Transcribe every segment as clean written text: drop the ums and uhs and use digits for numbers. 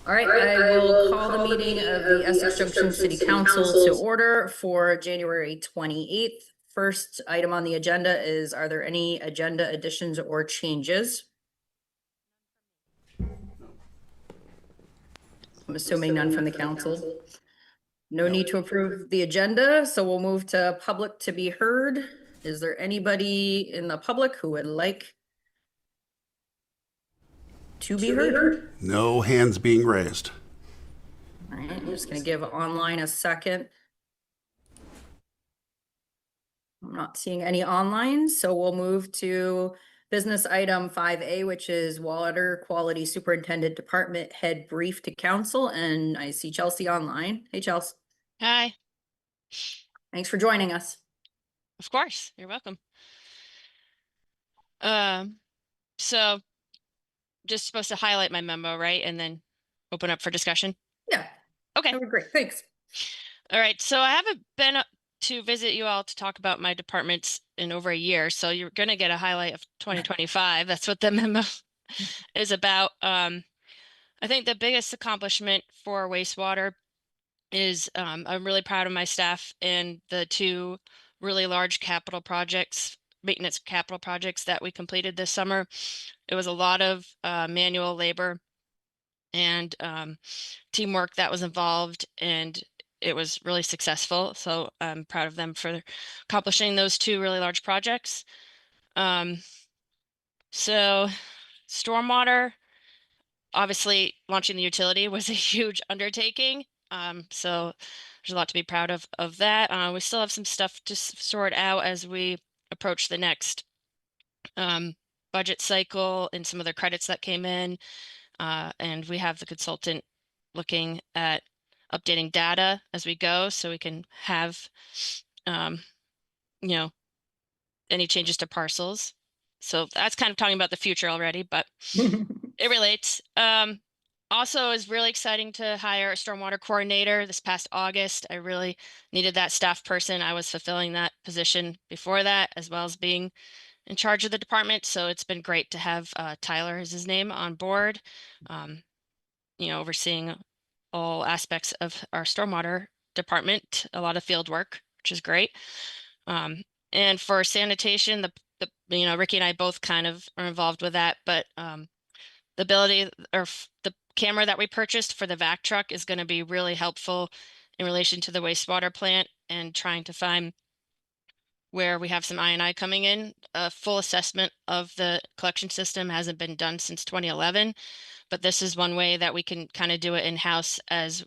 All right, I will call the meeting of the Essex Junction City Council to order for January 28th. First item on the agenda is, are there any agenda additions or changes? I'm assuming none from the council. No need to approve the agenda, so we'll move to public to be heard. Is there anybody in the public who would like to be heard? No hands being raised. All right, I'm just gonna give online a second. I'm not seeing any online, so we'll move to business item 5A, which is Water Quality Superintendent Department Head Brief to Council, and I see Chelsea online. Hey, Chelsea. Hi. Thanks for joining us. Of course, you're welcome. So just supposed to highlight my memo, right? And then open up for discussion. Yeah. Okay. That would be great. Thanks. All right. So I haven't been to visit you all to talk about my departments in over a year. So you're going to get a highlight of 2025. That's what the memo is about. I think the biggest accomplishment for wastewater is I'm really proud of my staff and the two really large capital projects, maintenance capital projects that we completed this summer. It was a lot of manual labor and teamwork that was involved, and it was really successful. So I'm proud of them for accomplishing those two really large projects. So stormwater, obviously launching the utility was a huge undertaking. So there's a lot to be proud of that. We still have some stuff to sort out as we approach the next budget cycle and some of the credits that came in. And we have the consultant looking at updating data as we go so we can have, any changes to parcels. So that's kind of talking about the future already, but it relates. Also, is really exciting to hire a stormwater coordinator this past August. I really needed that staff person. I was fulfilling that position before that, as well as being in charge of the department. So it's been great to have Tyler, is his name, on board, overseeing all aspects of our stormwater department, a lot of field work, which is great. And for sanitation, the Ricky and I both kind of are involved with that, but the ability or the camera that we purchased for the vac truck is going to be really helpful in relation to the wastewater plant and trying to find where we have some I&I coming in. A full assessment of the collection system hasn't been done since 2011, but this is one way that we can kind of do it in-house as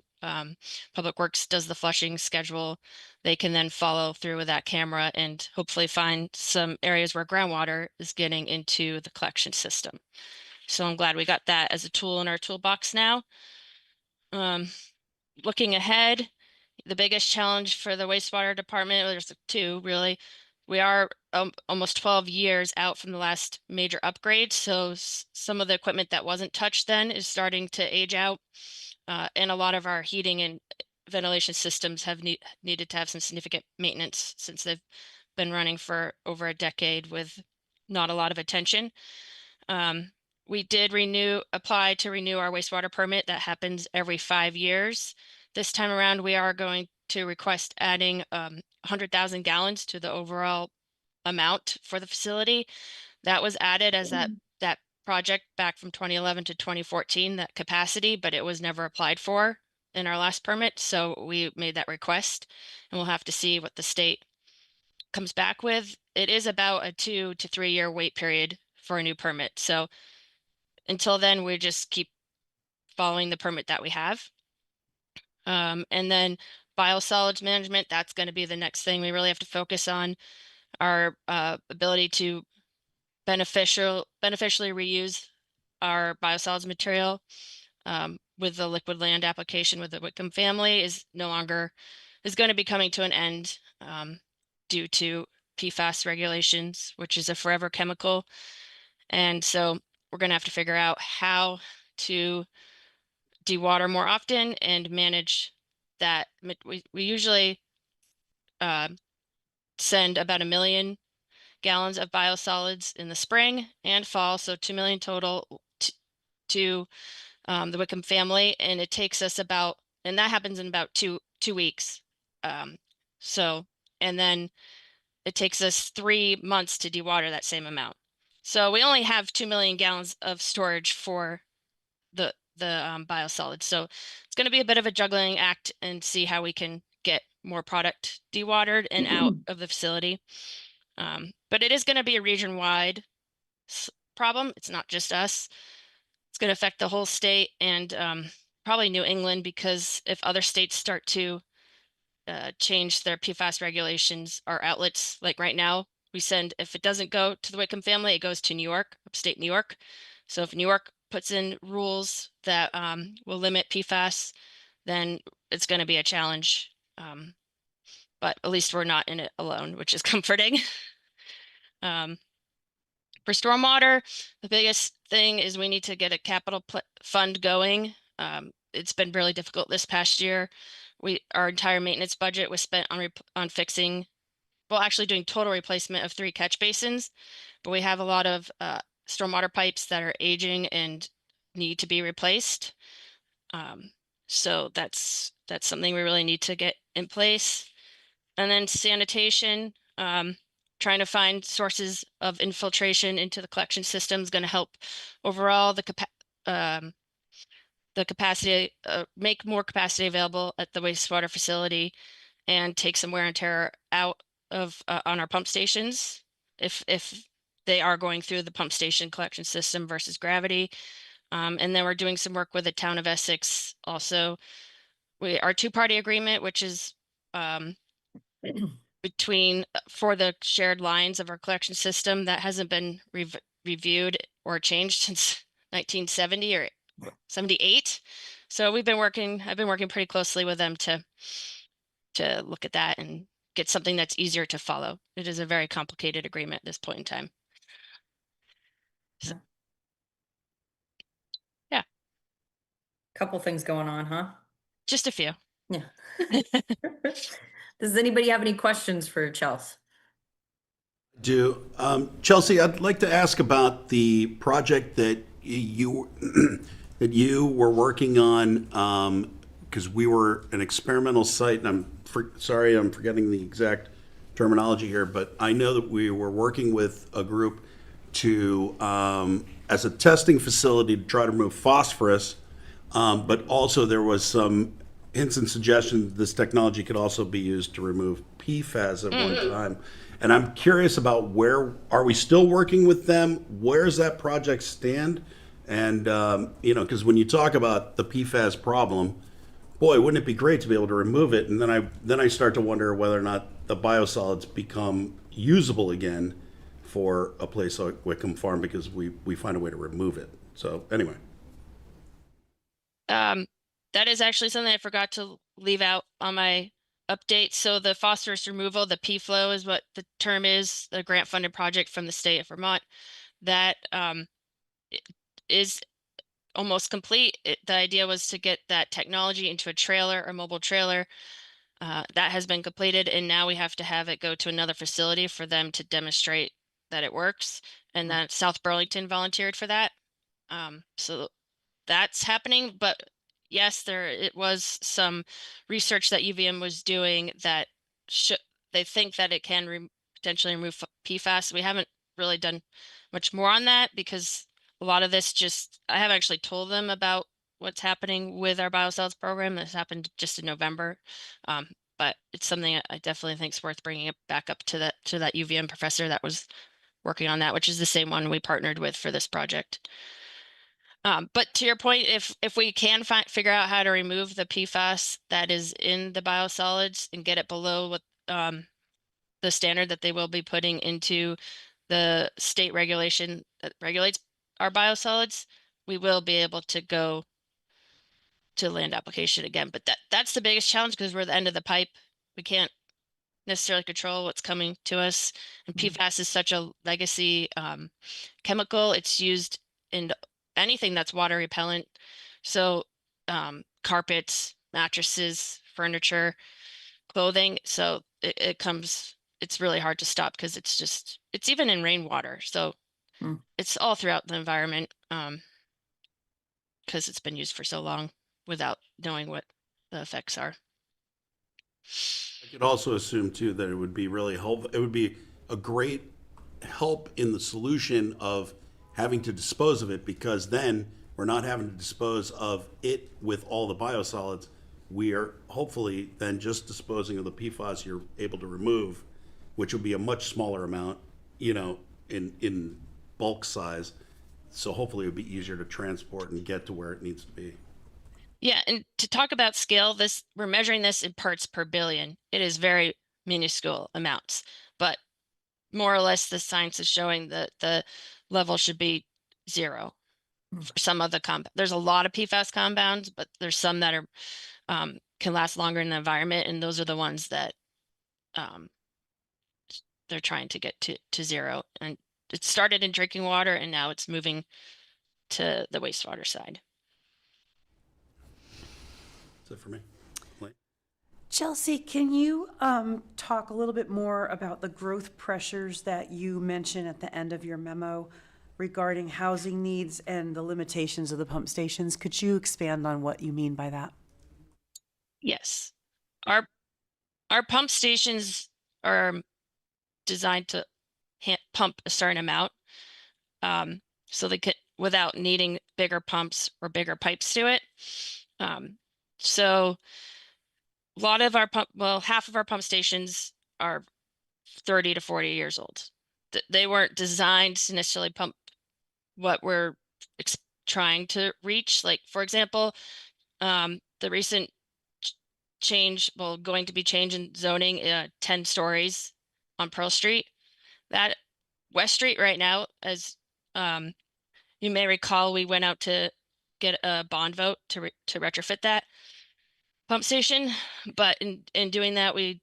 Public Works does the flushing schedule. They can then follow through with that camera and hopefully find some areas where groundwater is getting into the collection system. So I'm glad we got that as a tool in our toolbox now. Looking ahead, the biggest challenge for the wastewater department, there's two really. We are almost 12 years out from the last major upgrade. So some of the equipment that wasn't touched then is starting to age out. And a lot of our heating and ventilation systems have needed to have some significant maintenance since they've been running for over a decade with not a lot of attention. We did apply to renew our wastewater permit. That happens every 5 years. This time around, we are going to request adding 100,000 gallons to the overall amount for the facility. That was added as that project back from 2011 to 2014, that capacity, but it was never applied for in our last permit. So we made that request, and we'll have to see what the state comes back with. It is about a 2 to 3 year wait period for a new permit. So until then, we just keep following the permit that we have. And then biosolids management, that's going to be the next thing we really have to focus on. Our ability to beneficially reuse our biosolids material with the liquid land application with the Whitcomb family is going to be coming to an end due to PFAS regulations, which is a forever chemical. And so we're going to have to figure out how to dewater more often and manage that. We usually send about 1 million gallons of biosolids in the spring and fall, so 2 million total to the Wickham family, and it takes us about, and that happens in about two weeks. So, and then it takes us 3 months to dewater that same amount. So we only have 2 million gallons of storage for the biosolids. So it's going to be a bit of a juggling act and see how we can get more product dewatered and out of the facility. But it is going to be a region-wide problem. It's not just us. It's going to affect the whole state and probably New England, because if other states start to change their PFAS regulations, our outlets, like right now, we send, if it doesn't go to the Wickham family, it goes to New York, upstate New York. So if New York puts in rules that will limit PFAS, then it's going to be a challenge. But at least we're not in it alone, which is comforting. For stormwater, the biggest thing is we need to get a capital fund going. It's been really difficult this past year. Our entire maintenance budget was spent on fixing, well, actually doing total replacement of 3 catch basins, but we have a lot of stormwater pipes that are aging and need to be replaced. So that's something we really need to get in place. And then sanitation, trying to find sources of infiltration into the collection system is going to help overall the capacity, make more capacity available at the wastewater facility, and take some wear and tear out of on our pump stations if they are going through the pump station collection system versus gravity. And then we're doing some work with the town of Essex also. Our 2-party agreement, which is between for the shared lines of our collection system, that hasn't been reviewed or changed since 1970 or 78. So I've been working pretty closely with them to look at that and get something that's easier to follow. It is a very complicated agreement at this point in time. So, yeah, Couple things going on, huh? just a few. Yeah. Does anybody have any questions for Chelsea? Chelsea, I'd like to ask about the project that you that you were working on, because we were an experimental site, and sorry, I'm forgetting the exact terminology here, but I know that we were working with a group to as a testing facility to try to remove phosphorus, but also there was some hints and suggestions this technology could also be used to remove PFAS at one time. And I'm curious about where are we still working with them? Where's that project stand? And because when you talk about the PFAS problem, boy, wouldn't it be great to be able to remove it? And then I start to wonder whether or not the biosolids become usable again for a place like Wickham Farm, because we find a way to remove it. So anyway. That is actually something I forgot to leave out on my update. So the phosphorus removal, the PFLOW is what the term is, the grant funded project from the state of Vermont, that is almost complete. The idea was to get that technology into a trailer, a mobile trailer. That has been completed, and now we have to have it go to another facility for them to demonstrate that it works. And that South Burlington volunteered for that. So that's happening, but yes, it was some research that UVM was doing that they think that it can potentially remove PFAS. We haven't really done much more on that because a lot of this I haven't actually told them about what's happening with our biosolids program. This happened just in November, but it's something I definitely think is worth bringing it back up to that UVM professor that was working on that, which is the same one we partnered with for this project. But to your point, if we can figure out how to remove the PFAS that is in the biosolids and get it below what the standard that they will be putting into the state regulation that regulates our biosolids, we will be able to go to land application again. But that's the biggest challenge because we're at the end of the pipe. We can't necessarily control what's coming to us. And PFAS is such a legacy chemical. It's used in anything that's water repellent. So carpets, mattresses, furniture, clothing. So it's really hard to stop because it's even in rainwater. So it's all throughout the environment. because it's been used for so long without knowing what the effects are. I could also assume too that it would be really helpful. It would be a great help in the solution of having to dispose of it, because then we're not having to dispose of it with all the biosolids. We are hopefully then just disposing of the PFAS you're able to remove, which would be a much smaller amount, in bulk size. So hopefully it would be easier to transport and get to where it needs to be. Yeah, and to talk about scale, we're measuring this in parts per billion. It is very minuscule amounts, but more or less the science is showing that the level should be 0 for some of the compound. There's a lot of PFAS compounds, but there's some that are can last longer in the environment, and those are the ones that they're trying to get to 0. And it started in drinking water, and now it's moving to the wastewater side. That's it for me. Chelsea, can you talk a little bit more about the growth pressures that you mentioned at the end of your memo regarding housing needs and the limitations of the pump stations? Could you expand on what you mean by that? Yes. Our pump stations are designed to pump a certain amount, so they could, without needing bigger pumps or bigger pipes to it. So a lot of our half of our pump stations are 30 to 40 years old. They weren't designed to necessarily pump what we're trying to reach. Like, for example, the recent going to be change in zoning, 10 stories on Pearl Street. That West Street right now, as you may recall, we went out to get a bond vote to retrofit that pump station, but in doing that, we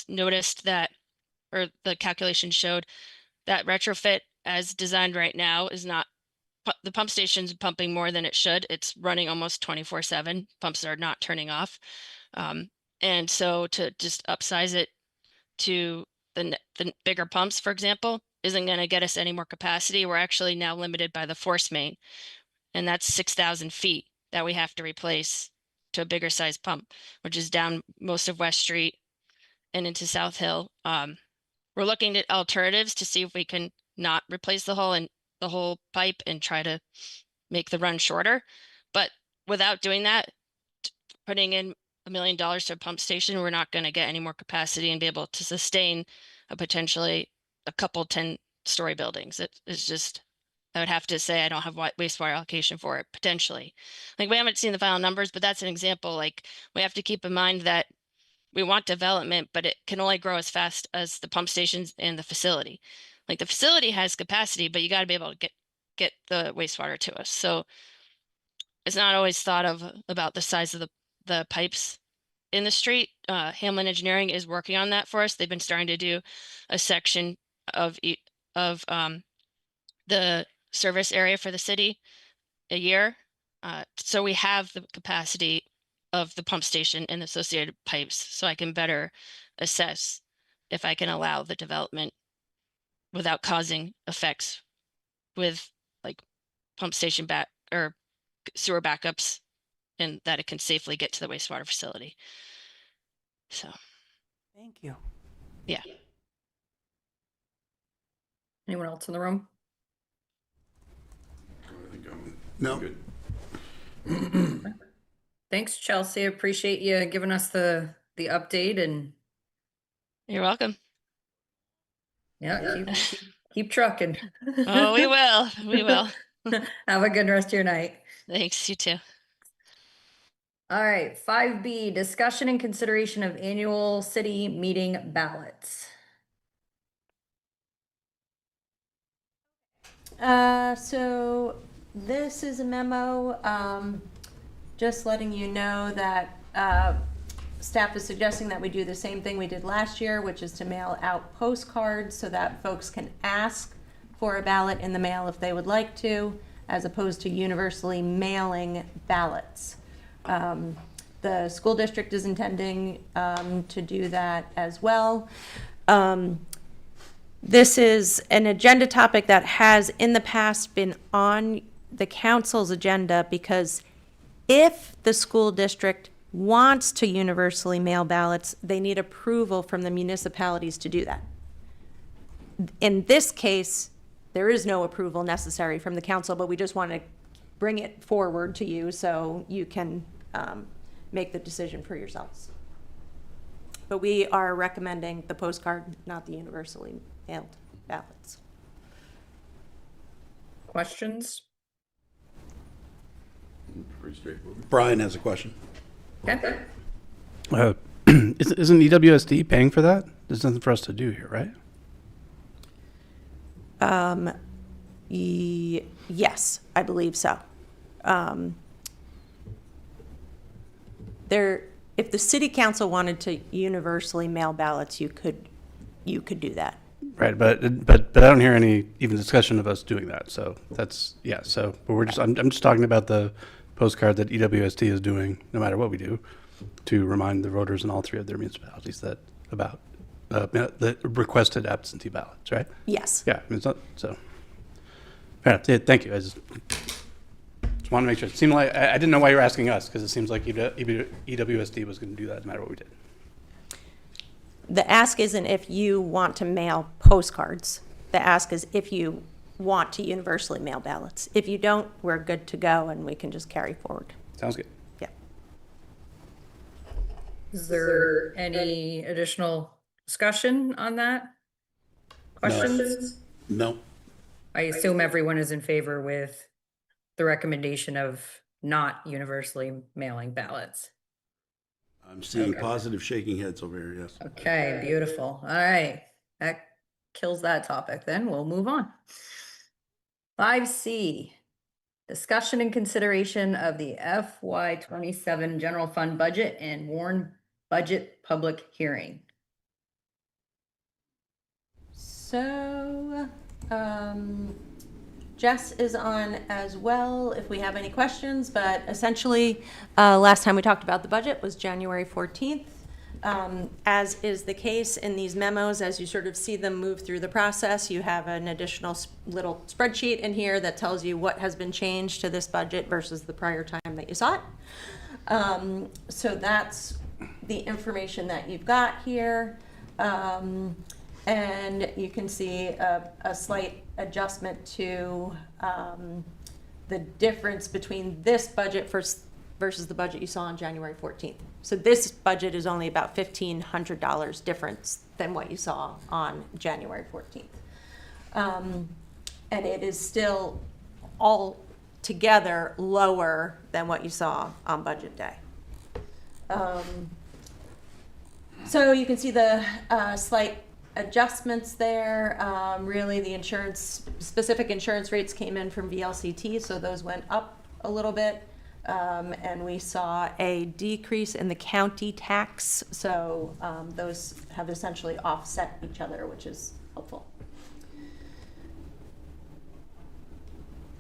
noticed that, or the calculation showed that retrofit as designed right now is not, the pump station's pumping more than it should. It's running almost 24/7. Pumps are not turning off. And so to just upsize it to the bigger pumps, for example, isn't going to get us any more capacity. We're actually now limited by the force main, and that's 6,000 feet that we have to replace to a bigger size pump, which is down most of West Street and into South Hill. We're looking at alternatives to see if we can not replace the whole pipe and try to make the run shorter. But without doing that, putting in $1 million to a pump station, we're not going to get any more capacity and be able to sustain a potentially a couple 10-story buildings. It is just, I would have to say I don't have wastewater allocation for it, potentially. Like, we haven't seen the final numbers, but that's an example. Like, we have to keep in mind that we want development, but it can only grow as fast as the pump stations and the facility. Like, the facility has capacity, but you got to be able to get the wastewater to us. So it's not always thought of about the size of the pipes in the street. Hamlin Engineering is working on that for us. They've been starting to do a section of the service area for the city a year. So we have the capacity of the pump station and associated pipes, so I can better assess if I can allow the development without causing effects with, like, pump station or sewer backups, and that it can safely get to the wastewater facility. So, Thank you. yeah. Anyone else in the room? No. Good. Thanks, Chelsea. Appreciate you giving us the update, and You're welcome. yeah, keep trucking. Oh, we will. We will. Have a good rest of your night. Thanks, you too. All right, 5B, discussion and consideration of annual city meeting ballots. So this is a memo, just letting you know that staff is suggesting that we do the same thing we did last year, which is to mail out postcards so that folks can ask for a ballot in the mail if they would like to, as opposed to universally mailing ballots. The school district is intending to do that as well. This is an agenda topic that has in the past been on the council's agenda, because if the school district wants to universally mail ballots, they need approval from the municipalities to do that. In this case, there is no approval necessary from the council, but we just want to bring it forward to you so you can make the decision for yourselves. But we are recommending the postcard, not the universally mailed ballots. Questions? Pretty straightforward. Brian has a question. Okay. Isn't EWSD paying for that? There's nothing for us to do here, right? Yes, I believe so. If the city council wanted to universally mail ballots, you could do that. Right, but I don't hear any even discussion of us doing that. So that's, yeah. So but I'm just talking about the postcard that EWSD is doing, no matter what we do, to remind the voters in all three of their municipalities that about the requested absentee ballots, right? Yes. Yeah, I mean, it's not so. Fair enough. Yeah, thank you. I just want to make sure. It seemed like I didn't know why you were asking us, because it seems like EWSD was going to do that no matter what we did. The ask isn't if you want to mail postcards. The ask is if you want to universally mail ballots. If you don't, we're good to go and we can just carry forward. Sounds good. Yeah. Is there any additional discussion on that? Questions? No. I assume everyone is in favor with the recommendation of not universally mailing ballots. I'm seeing positive shaking heads over here, yes. Okay, beautiful. All right. That kills that topic. Then we'll move on. 5C, discussion and consideration of the FY27 general fund budget and warn budget public hearing. So, Jess is on as well if we have any questions, but essentially, last time we talked about the budget was January 14th. As is the case in these memos, as you sort of see them move through the process, you have an additional little spreadsheet in here that tells you what has been changed to this budget versus the prior time that you saw it. So that's the information that you've got here. And you can see a slight adjustment to the difference between this budget versus the budget you saw on January 14th. So this budget is only about $1,500 difference than what you saw on January 14th. And it is still all together lower than what you saw on budget day. So you can see the slight adjustments there. Really the specific insurance rates came in from VLCT, so those went up a little bit. And we saw a decrease in the county tax, so those have essentially offset each other, which is helpful.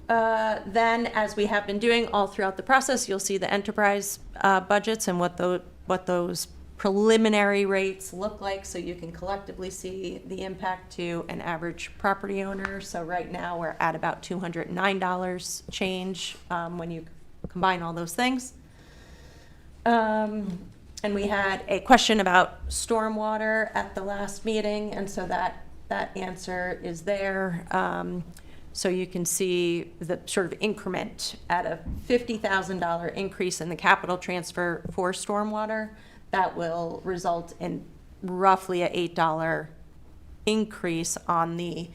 Then, as we have been doing all throughout the process, you'll see the enterprise budgets and what those preliminary rates look like, so you can collectively see the impact to an average property owner. So right now we're at about $209 change when you combine all those things. And we had a question about stormwater at the last meeting, and so that answer is there. So you can see the sort of increment at a $50,000 increase in the capital transfer for stormwater. That will result in roughly a $8 increase on the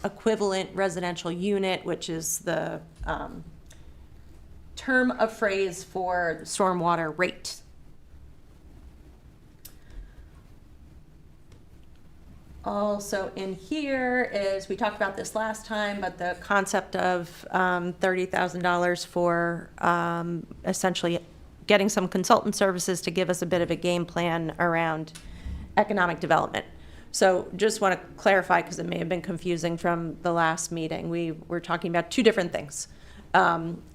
equivalent residential unit, which is the term of phrase for the stormwater rate. Also in here is, we talked about this last time, but the concept of $30,000 for essentially getting some consultant services to give us a bit of a game plan around economic development. So just want to clarify, because it may have been confusing from the last meeting. We were talking about two different things.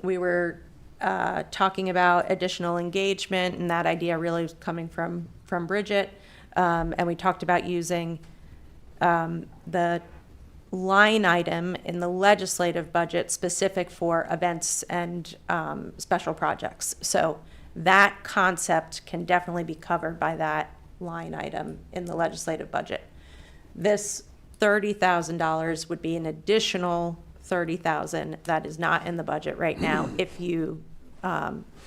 We were talking about additional engagement, and that idea really was coming from Bridget. And we talked about using the line item in the legislative budget specific for events and special projects. So that concept can definitely be covered by that line item in the legislative budget. This $30,000 would be an additional $30,000 that is not in the budget right now if you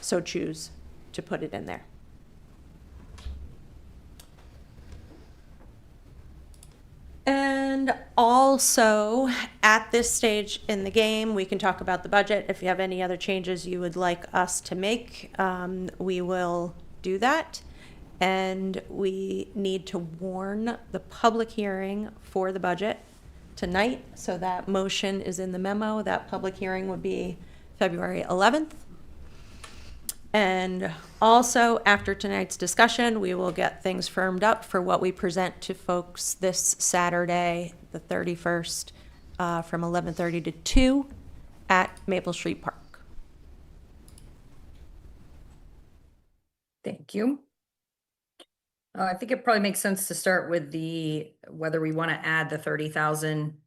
so choose to put it in there. And also, at this stage in the game, we can talk about the budget. If you have any other changes you would like us to make, we will do that. And we need to warn the public hearing for the budget tonight. So that motion is in the memo. That public hearing would be February 11th. And also, after tonight's discussion, we will get things firmed up for what we present to folks this Saturday, the 31st, from 11:30 to 2 at Maple Street Park. Thank you. I think it probably makes sense to start with whether we want to add the 30,000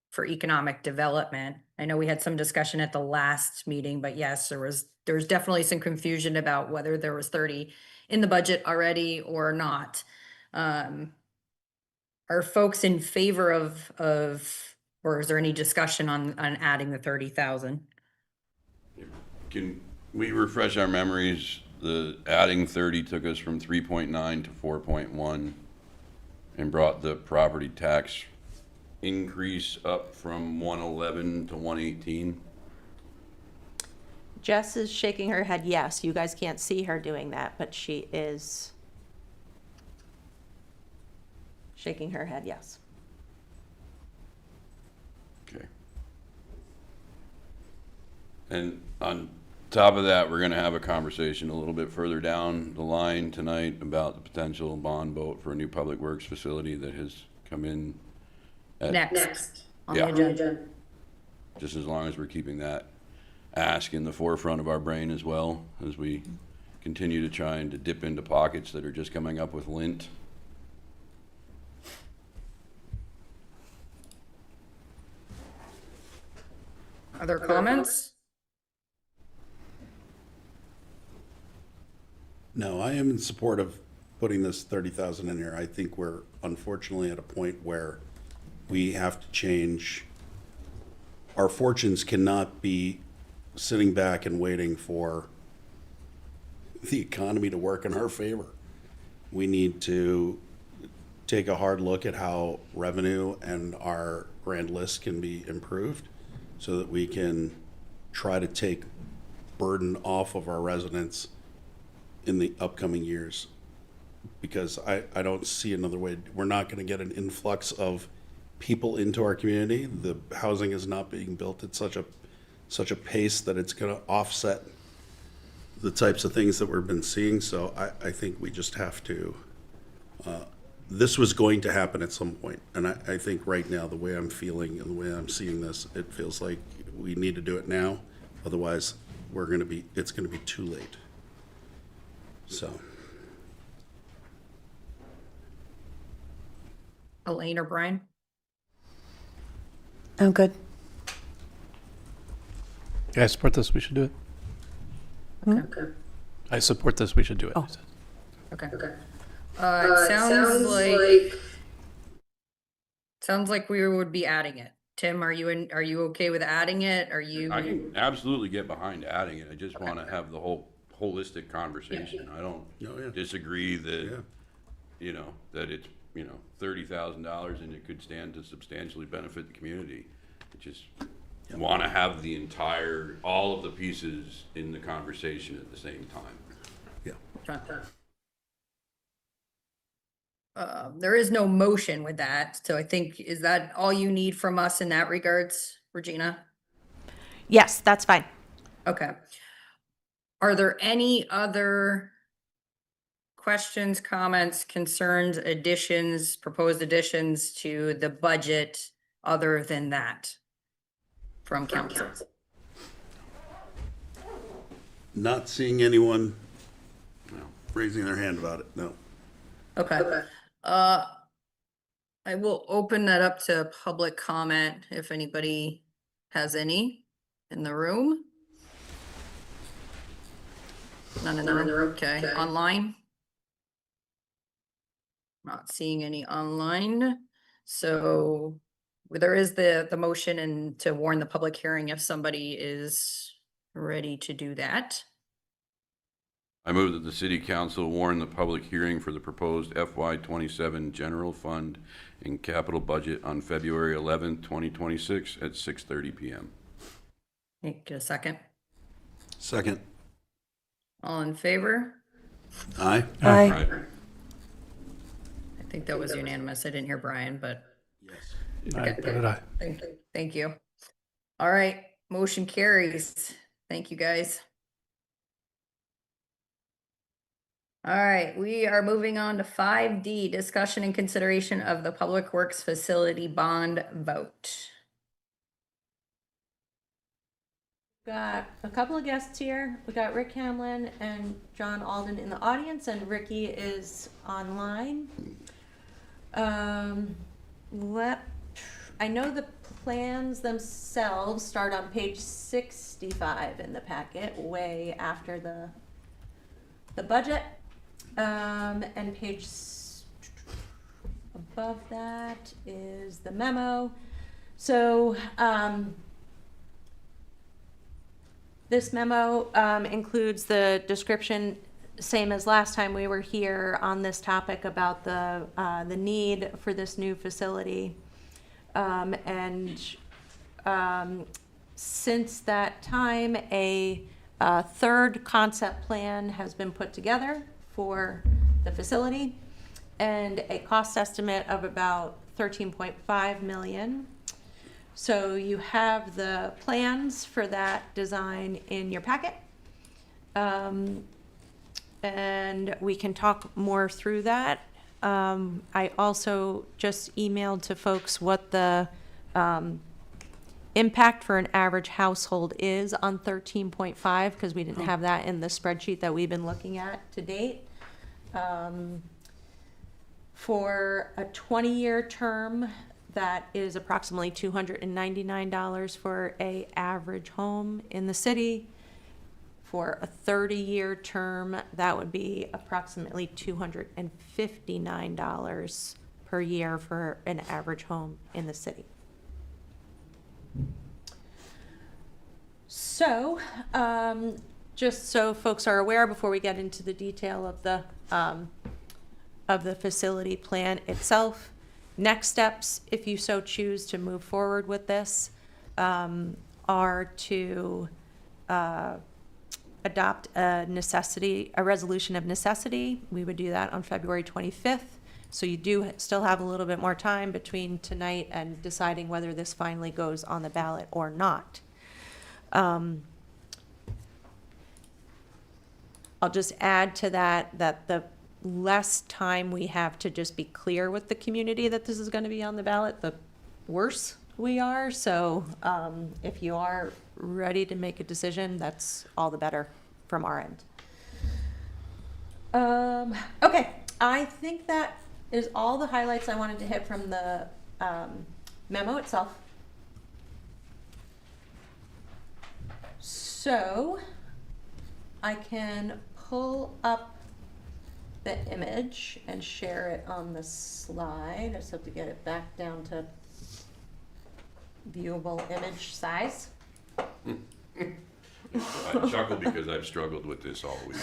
for economic development. I know we had some discussion at the last meeting, but yes, there was definitely some confusion about whether there was 30 in the budget already or not. Are folks in favor of, or is there any discussion on adding the 30,000? Can we refresh our memories? The adding 30 took us from 3.9 to 4.1 and brought the property tax increase up from 111 to 118. Jess is shaking her head yes. You guys can't see her doing that, but she is shaking her head yes. Okay. And on top of that, we're going to have a conversation a little bit further down the line tonight about the potential bond vote for a new public works facility that has come in Next on the Yeah. agenda. just as long as we're keeping that ask in the forefront of our brain as well as we continue to try and to dip into pockets that are just coming up with lint. Other comments? No, I am in support of putting this 30,000 in here. I think we're unfortunately at a point where we have to change. Our fortunes cannot be sitting back and waiting for the economy to work in our favor. We need to take a hard look at how revenue and our grand list can be improved so that we can try to take burden off of our residents in the upcoming years. Because I don't see another way. We're not going to get an influx of people into our community. The housing is not being built at such a pace that it's going to offset the types of things that we've been seeing. So I think we just have to, this was going to happen at some point. And I think right now, the way I'm feeling and the way I'm seeing this, it feels like we need to do it now. Otherwise, it's going to be too late. So. Elaine or Brian? I'm good. Yeah, I support this. We should do it. Okay. I support this. We should do it. Oh. Okay. It sounds like we would be adding it. Tim, are you okay with adding it? Are you? I can absolutely get behind adding it. I just want to have the whole holistic conversation. I don't Oh, yeah. disagree that, Yeah. that it's, $30,000 and it could stand to substantially benefit the community. I just want to have all of the pieces in the conversation at the same time. Yeah. There is no motion with that, so I think, is that all you need from us in that regards, Regina? Yes, that's fine. Okay. Are there any other questions, comments, concerns, additions, proposed additions to the budget other than that from council? Not seeing anyone raising their hand about it, no. Okay. I will open that up to public comment if anybody has any in the room. None in the room, okay. Online? Not seeing any online, so there is the motion and to warn the public hearing if somebody is ready to do that. I move that the city council warn the public hearing for the proposed FY27 general fund and capital budget on February 11th, 2026 at 6:30 PM. Take a second. Second. All in favor? Aye. Aye. Right. I think that was unanimous. I didn't hear Brian, but Yes. Aye, Okay. so did I. thank you. Thank you. All right, motion carries. Thank you, guys. All right, we are moving on to 5D, discussion and consideration of the Public Works Facility Bond vote. Got a couple of guests here. We got Rick Hamlin and John Alden in the audience, and Ricky is online. I know the plans themselves start on page 65 in the packet, way after the budget. And above that is the memo. So, this memo includes the description, same as last time we were here on this topic about the need for this new facility. Since that time, a third concept plan has been put together for the facility and a cost estimate of about 13.5 million. So you have the plans for that design in your packet. And we can talk more through that. I also just emailed to folks what the impact for an average household is on 13.5, because we didn't have that in the spreadsheet that we've been looking at to date. For a 20-year term, that is approximately $299 for a average home in the city. For a 30-year term, that would be approximately $259 per year for an average home in the city. So, just so folks are aware, before we get into the detail of the facility plan itself, next steps, if you so choose to move forward with this, are to adopt a resolution of necessity. We would do that on February 25th. So you do still have a little bit more time between tonight and deciding whether this finally goes on the ballot or not. I'll just add to that the less time we have to just be clear with the community that this is going to be on the ballot, the worse we are. So if you are ready to make a decision, that's all the better from our end. Okay, I think that is all the highlights I wanted to hit from the memo itself. So I can pull up the image and share it on the slide. I just have to get it back down to viewable image size. I chuckle because I've struggled with this all week.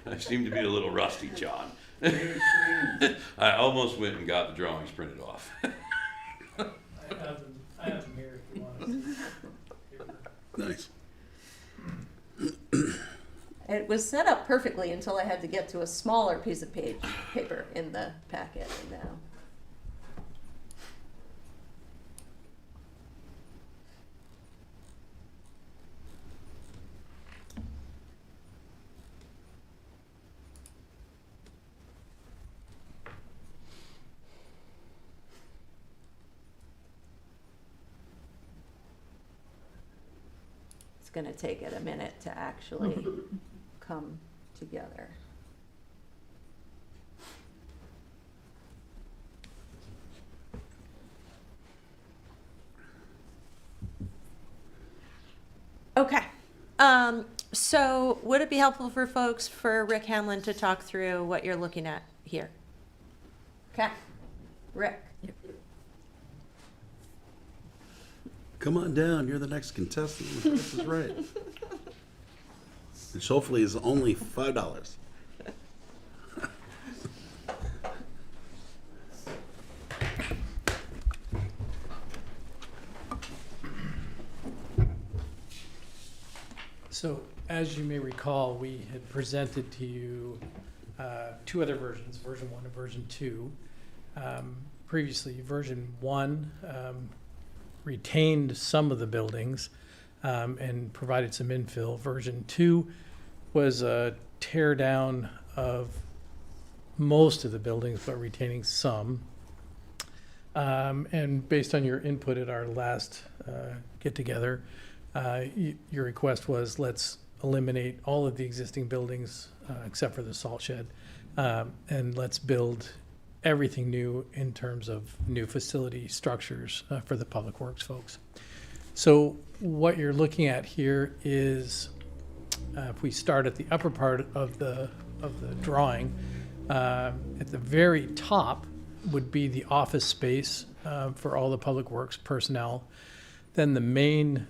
I seem to be a little rusty, John. I almost went and got the drawings printed off. I have them here if you want to. Nice. It was set up perfectly until I had to get to a smaller piece of paper in the packet now. It's going to take it a minute to actually come together. Okay. So would it be helpful for folks for Rick Hanlon to talk through what you're looking at here? Okay. Rick. Come on down, you're the next contestant. This is right. Which hopefully is only $5. So as you may recall, we had presented to you two other versions, version 1 and version 2. Previously, version 1 retained some of the buildings and provided some infill. Version 2 was a tear down of most of the buildings, but retaining some. And based on your input at our last get-together, your request was let's eliminate all of the existing buildings except for the salt shed, and let's build everything new in terms of new facility structures for the public works folks. So what you're looking at here is, if we start at the upper part of the drawing, at the very top would be the office space for all the public works personnel. Then the main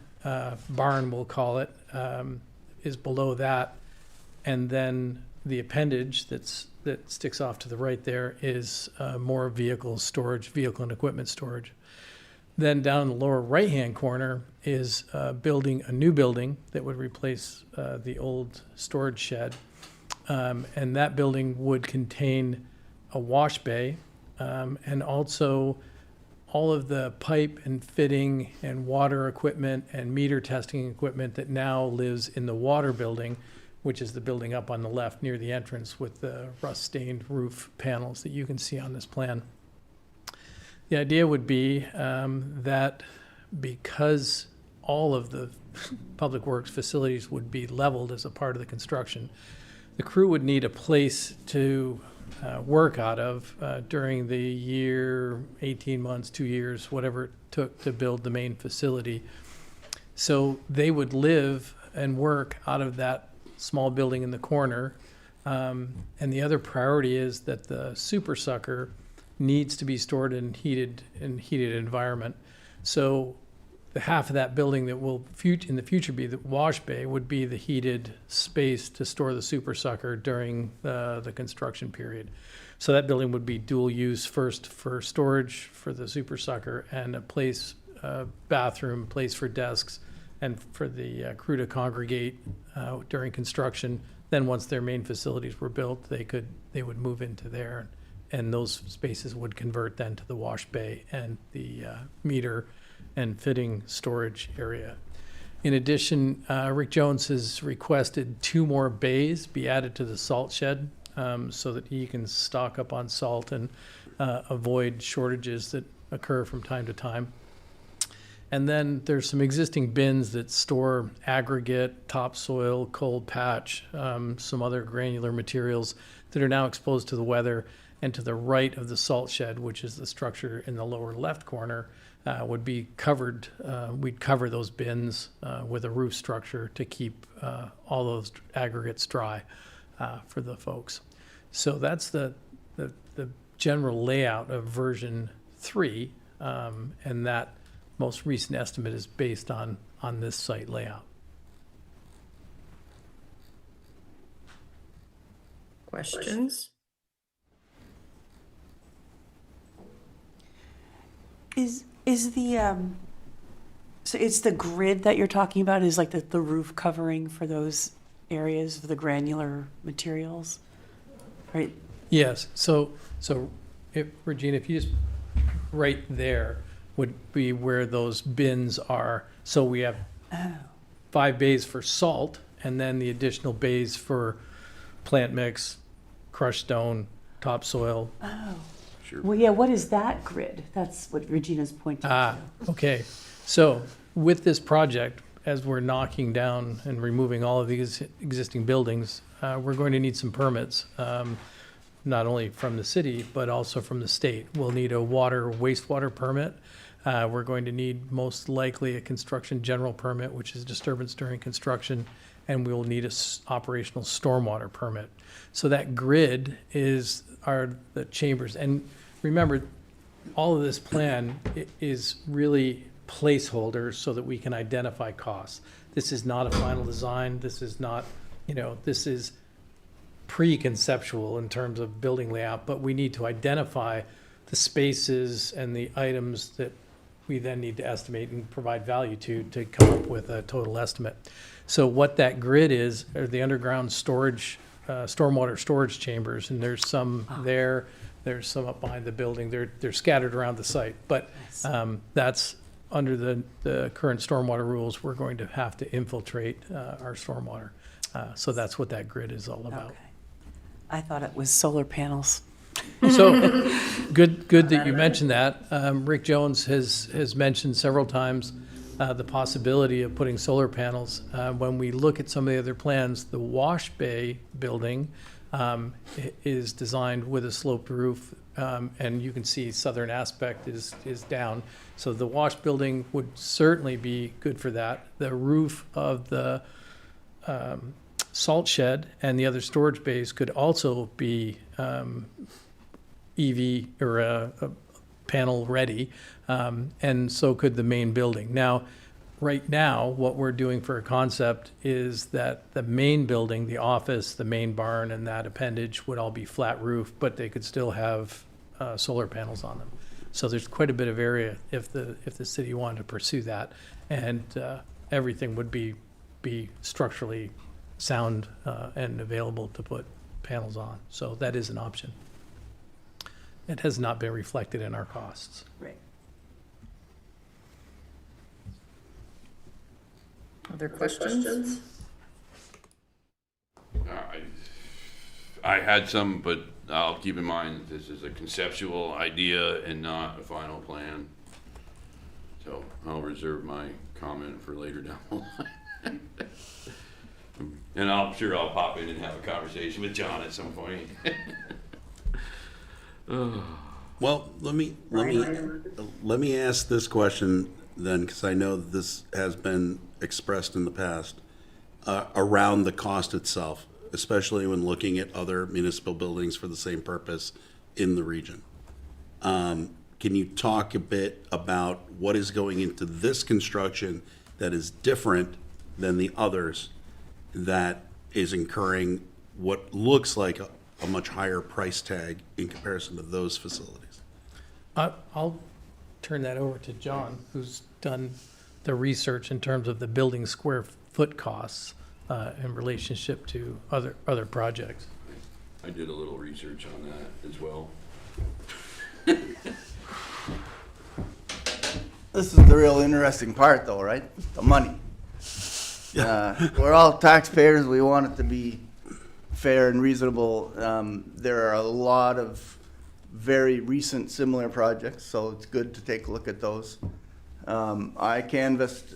barn, we'll call it, is below that, and then the appendage that sticks off to the right there is more vehicle storage, vehicle and equipment storage. Then down in the lower right-hand corner is building a new building that would replace the old storage shed, and that building would contain a wash bay, and also all of the pipe and fitting and water equipment and meter testing equipment that now lives in the water building, which is the building up on the left near the entrance with the rust-stained roof panels that you can see on this plan. The idea would be that because all of the public works facilities would be leveled as a part of the construction, the crew would need a place to work out of during the year, 18 months, 2 years, whatever it took to build the main facility. So they would live and work out of that small building in the corner. And the other priority is that the super sucker needs to be stored in heated environment. So the half of that building that will in the future be the wash bay would be the heated space to store the super sucker during the construction period. So that building would be dual use, first for storage for the super sucker and a place, bathroom, place for desks, and for the crew to congregate during construction. Then once their main facilities were built, they would move into there, and those spaces would convert then to the wash bay and the meter and fitting storage area. In addition, Rick Jones has requested 2 more bays be added to the salt shed so that he can stock up on salt and avoid shortages that occur from time to time. And then there's some existing bins that store aggregate, topsoil, cold patch, some other granular materials that are now exposed to the weather. And to the right of the salt shed, which is the structure in the lower left corner, would be covered. We'd cover those bins with a roof structure to keep all those aggregates dry for the folks. So that's the general layout of version 3, and that most recent estimate is based on this site layout. Questions? Is the so it's the grid that you're talking about is like the roof covering for those areas of the granular materials, right? Yes, so if, Regina, if you just, right there would be where those bins are. So we have 5 bays for salt, and then the additional bays for plant mix, crushed stone, topsoil. Oh, Sure. well, yeah, what is that grid? That's what Regina's pointing to. Okay, so with this project, as we're knocking down and removing all of these existing buildings, we're going to need some permits, not only from the city, but also from the state. We'll need a wastewater permit, We're going to need most likely a construction general permit, which is disturbance during construction, and we will need a operational stormwater permit. So that grid are the chambers. And remember, all of this plan is really placeholders so that we can identify costs. This is not a final design. This is not, this is pre-conceptual in terms of building layout, but we need to identify the spaces and the items that we then need to estimate and provide value to come up with a total estimate. So what that grid is are the underground storage, stormwater storage chambers, and there's some there, there's some up behind the building. They're scattered around the site, but that's under the current stormwater rules. We're going to have to infiltrate our stormwater. So that's what that grid is all about. Okay. I thought it was solar panels. So good that you mentioned that. Rick Jones has mentioned several times the possibility of putting solar panels. When we look at some of the other plans, the wash bay building is designed with a sloped roof, and you can see southern aspect is down. So the wash building would certainly be good for that. The roof of the salt shed and the other storage bays could also be EV or a panel ready, and so could the main building. Now, right now, what we're doing for a concept is that the main building, the office, the main barn, and that appendage would all be flat roof, but they could still have solar panels on them. So there's quite a bit of area if the city wanted to pursue that, and everything would be structurally sound and available to put panels on. So that is an option. It has not been reflected in our costs. Right. Other questions? I had some, but I'll keep in mind that this is a conceptual idea and not a final plan. So I'll reserve my comment for later down the line. And I'm sure I'll pop in and have a conversation with John at some point. Well, let me ask this question then, because I know that this has been expressed in the past around the cost itself, especially when looking at other municipal buildings for the same purpose in the region. Can you talk a bit about what is going into this construction that is different than the others that is incurring what looks like a much higher price tag in comparison to those facilities? I'll turn that over to John, who's done the research in terms of the building square foot costs in relationship to other projects. I did a little research on that as well. This is the real interesting part, though, right? The money. We're all taxpayers. We want it to be fair and reasonable. There are a lot of very recent similar projects, so it's good to take a look at those. I canvassed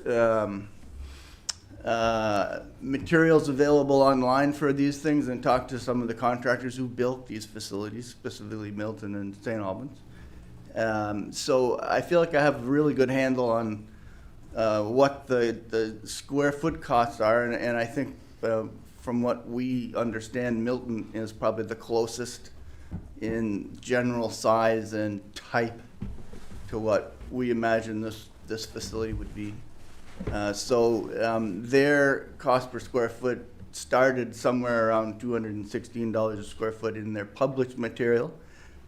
materials available online for these things and talked to some of the contractors who built these facilities, specifically Milton and St. Albans. So I feel like I have a really good handle on what the square foot costs are, and I think from what we understand, Milton is probably the closest in general size and type to what we imagine this facility would be. Their cost per square foot started somewhere around $216 a square foot in their published material,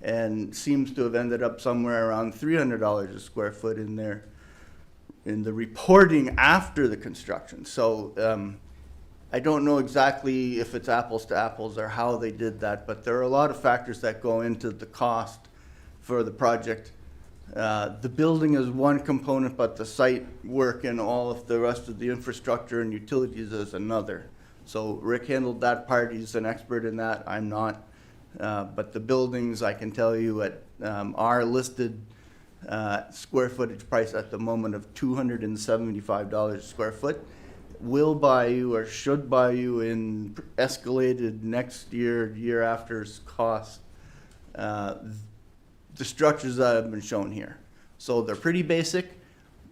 and seems to have ended up somewhere around $300 a square foot in the reporting after the construction. So I don't know exactly if it's apples to apples or how they did that, but there are a lot of factors that go into the cost for the project. The building is one component, but the site work and all of the rest of the infrastructure and utilities is another. So Rick handled that part. He's an expert in that. I'm not. But the buildings, I can tell you, at our listed square footage price at the moment of $275 a square foot, will buy you or should buy you in escalated next year after's cost, the structures that have been shown here. So they're pretty basic.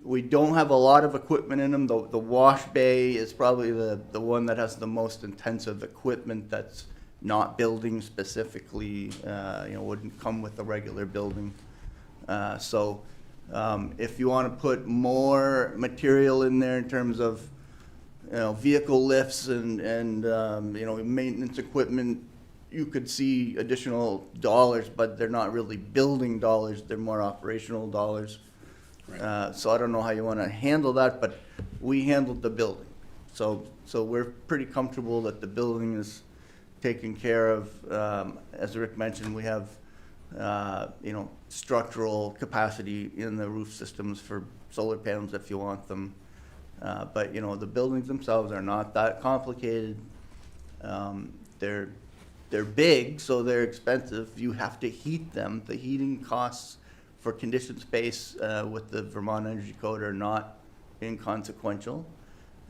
We don't have a lot of equipment in them. The wash bay is probably the one that has the most intensive equipment that's not building specifically, wouldn't come with a regular building. If you want to put more material in there in terms of, vehicle lifts and maintenance equipment, you could see additional dollars, but they're not really building dollars, they're more operational dollars. So I don't know how you want to handle that, but we handled the building. So we're pretty comfortable that the building is taken care of. As Rick mentioned, we have, structural capacity in the roof systems for solar panels if you want them. But the buildings themselves are not that complicated. They're big, so they're expensive. You have to heat them. The heating costs for conditioned space with the Vermont Energy Code are not inconsequential.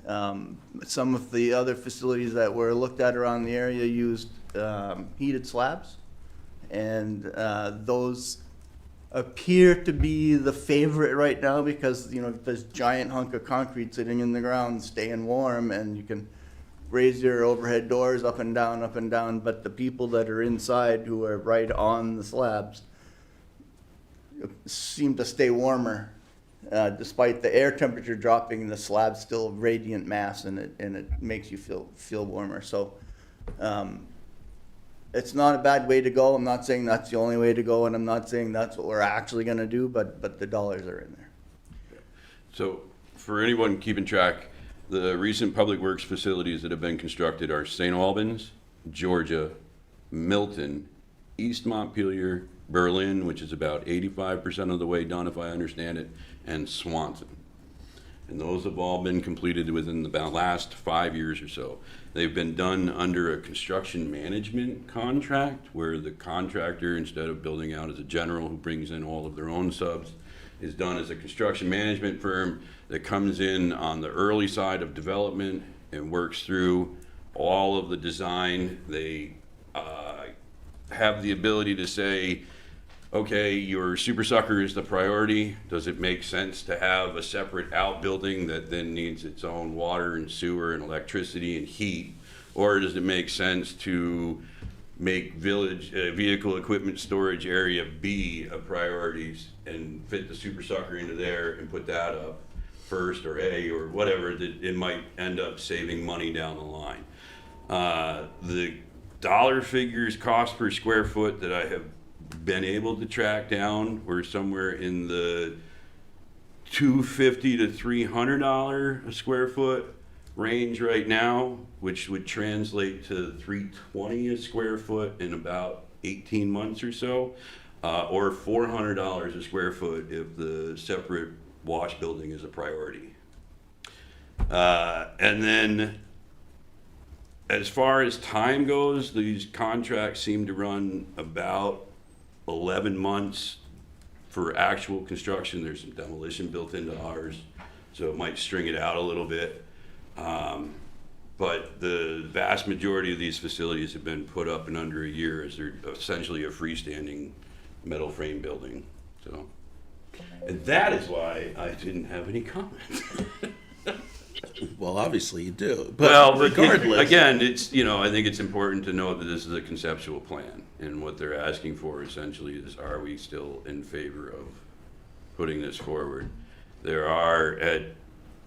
Some of the other facilities that were looked at around the area used heated slabs, and those appear to be the favorite right now because this giant hunk of concrete sitting in the ground staying warm, and you can raise your overhead doors up and down, but the people that are inside who are right on the slabs seem to stay warmer. Despite the air temperature dropping, the slab's still radiant mass, and it makes you feel warmer. So it's not a bad way to go. I'm not saying that's the only way to go, and I'm not saying that's what we're actually going to do, but the dollars are in there. So for anyone keeping track, the recent public works facilities that have been constructed are St. Albans, Georgia, Milton, East Montpelier, Berlin, which is about 85% of the way done if I understand it, and Swanson. And those have all been completed within the last 5 years or so. They've been done under a construction management contract where the contractor, instead of building out as a general who brings in all of their own subs, is done as a construction management firm that comes in on the early side of development and works through all of the design. They have the ability to say, okay, your super sucker is the priority. Does it make sense to have a separate outbuilding that then needs its own water and sewer and electricity and heat? Or does it make sense to make vehicle equipment storage area B a priority and fit the super sucker into there and put that up first, or A, or whatever, that it might end up saving money down the line. The dollar figures cost per square foot that I have been able to track down were somewhere in the $250 to $300 a square foot range right now, which would translate to $320 a square foot in about 18 months or so, or $400 a square foot if the separate wash building is a priority. And then as far as time goes, these contracts seem to run about 11 months for actual construction. There's some demolition built into ours, so it might string it out a little bit. But the vast majority of these facilities have been put up in under a year, as they're essentially a freestanding metal frame building. So, and that is why I didn't have any comments. Well, obviously you do, but Well, regardless. again, it's, I think it's important to note that this is a conceptual plan, and what they're asking for essentially is, are we still in favor of putting this forward? There are at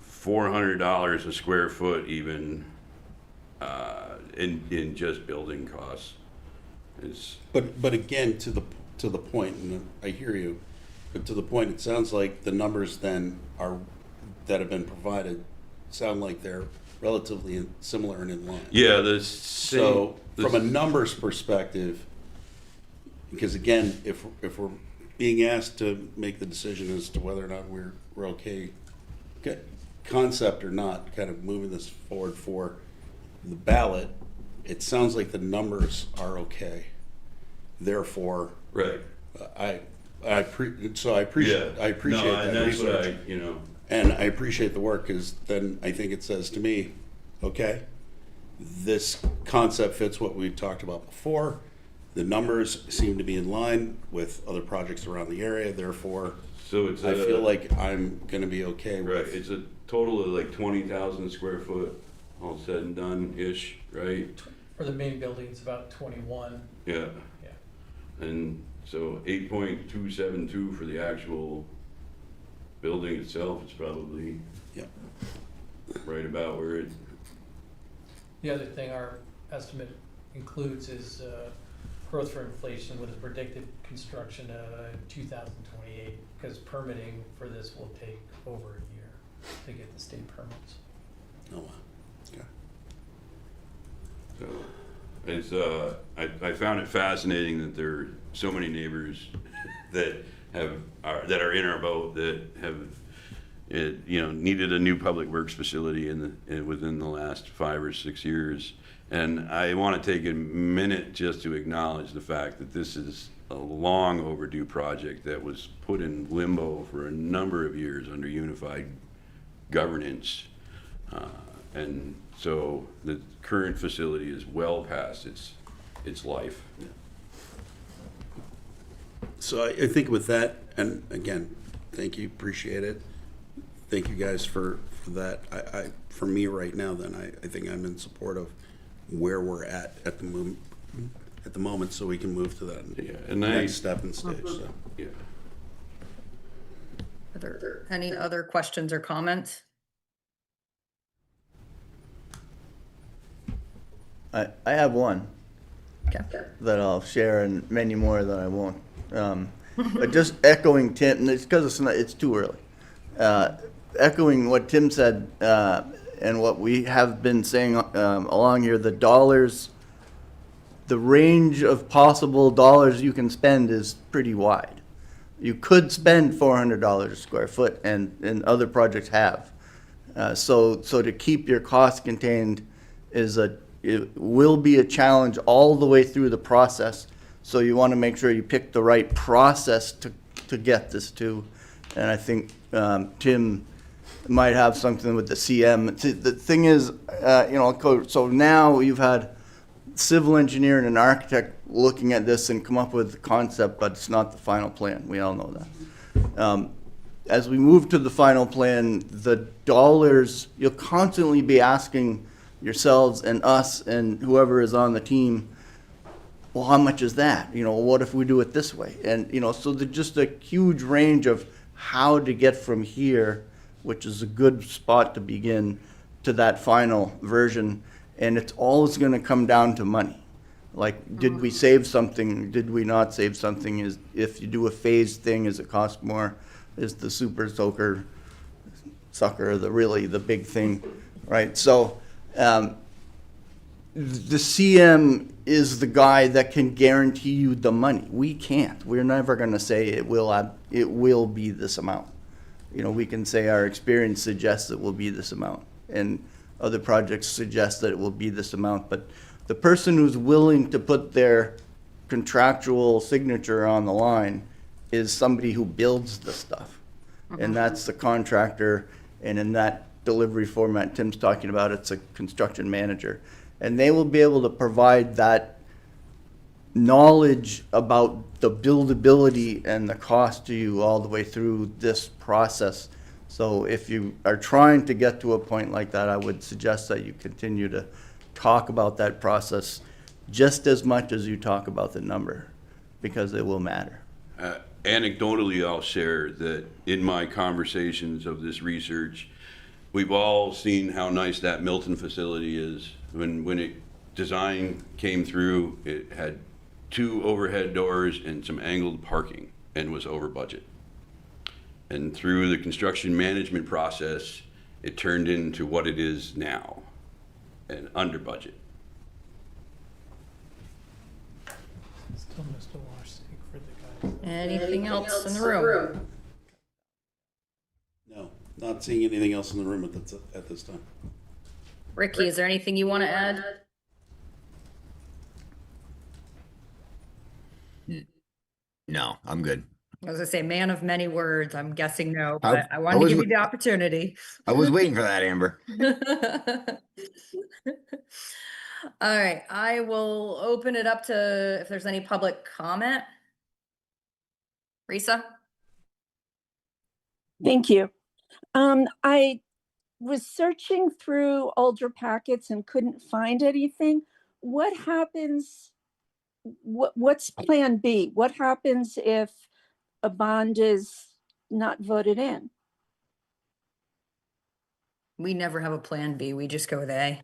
$400 a square foot even in just building costs. But again, to the point, and I hear you, but to the point, it sounds like the numbers then that have been provided sound like they're relatively similar and in line. Yeah, So from a numbers perspective, because again, if we're being asked to make the decision as to whether or not we're okay, concept or not, kind of moving this forward for the ballot, it sounds like the numbers are okay. Therefore, right. I appreciate that and that's research. what And I appreciate the work, because then I think it says to me, okay, this concept fits what we talked about before. the numbers seem to be in line with other projects around the area, therefore, So it's I feel like I'm gonna be okay right, with. it's a total of like 20,000 square foot, all said and done-ish, right? For the main building, it's about 21. Yeah. Yeah. And so 8.272 for the actual building itself is probably Yeah. right about where it, The other thing our estimate includes is growth for inflation with a predicted construction in 2028, because permitting for this will take over a year to get the state permits. Oh, wow. Okay. so it's, I found it fascinating that there are so many neighbors that that are in our boat that have, needed a new public works facility within the last 5 or 6 years. And I want to take a minute just to acknowledge the fact that this is a long overdue project that was put in limbo for a number of years under unified governance. And so the current facility is well past its life. So I think with that, and again, thank you, appreciate it. Thank you guys for that. For me right now, then I think I'm in support of where we're at the moment, so we can move to that next step and stage. So. Yeah. Are there any other questions or comments? I have one Okay. that I'll share, and many more that I won't. But just echoing Tim, and it's because it's too early. Echoing what Tim said, and what we have been saying along here, the range of possible dollars you can spend is pretty wide. You could spend $400 a square foot, and other projects have. So to keep your costs contained it will be a challenge all the way through the process. So you want to make sure you pick the right process to get this to. And I think Tim might have something with the CM. The thing is, so now you've had civil engineer and an architect looking at this and come up with the concept, but it's not the final plan. We all know that. As we move to the final plan, the dollars, you'll constantly be asking yourselves and us and whoever is on the team, well, how much is that? What if we do it this way? And, so there's just a huge range of how to get from here, which is a good spot to begin, to that final version. And it's always going to come down to money. Like, did we save something? Did we not save something? If you do a phased thing, does it cost more? Is the super sucker really the big thing, right? So the CM is the guy that can guarantee you the money. We can't. We're never going to say it will be this amount. We can say our experience suggests it will be this amount, and other projects suggest that it will be this amount. But the person who's willing to put their contractual signature on the line is somebody who builds the stuff, and that's the contractor. And in that delivery format Tim's talking about, it's a construction manager, and they will be able to provide that knowledge about the buildability and the cost to you all the way through this process. So if you are trying to get to a point like that, I would suggest that you continue to talk about that process just as much as you talk about the number, because it will matter. Anecdotally, I'll share that in my conversations of this research, we've all seen how nice that Milton facility is. When it design came through, it had 2 overhead doors and some angled parking and was over budget. And through the construction management process, it turned into what it is now, and under budget. Still missed a wash stick for the guys. Anything else in the room? No, not seeing anything else in the room at this time. Ricky, is there anything you want to add? No, I'm good. I was gonna say, man of many words, I'm guessing no, I- but I I wanted to was give you w- the opportunity. I was waiting for that, Amber. All right, I will open it up to if there's any public comment. Risa? Thank you. I was searching through older packets and couldn't find anything. What happens? What's Plan B? What happens if a bond is not voted in? We never have a plan B, we just go with A.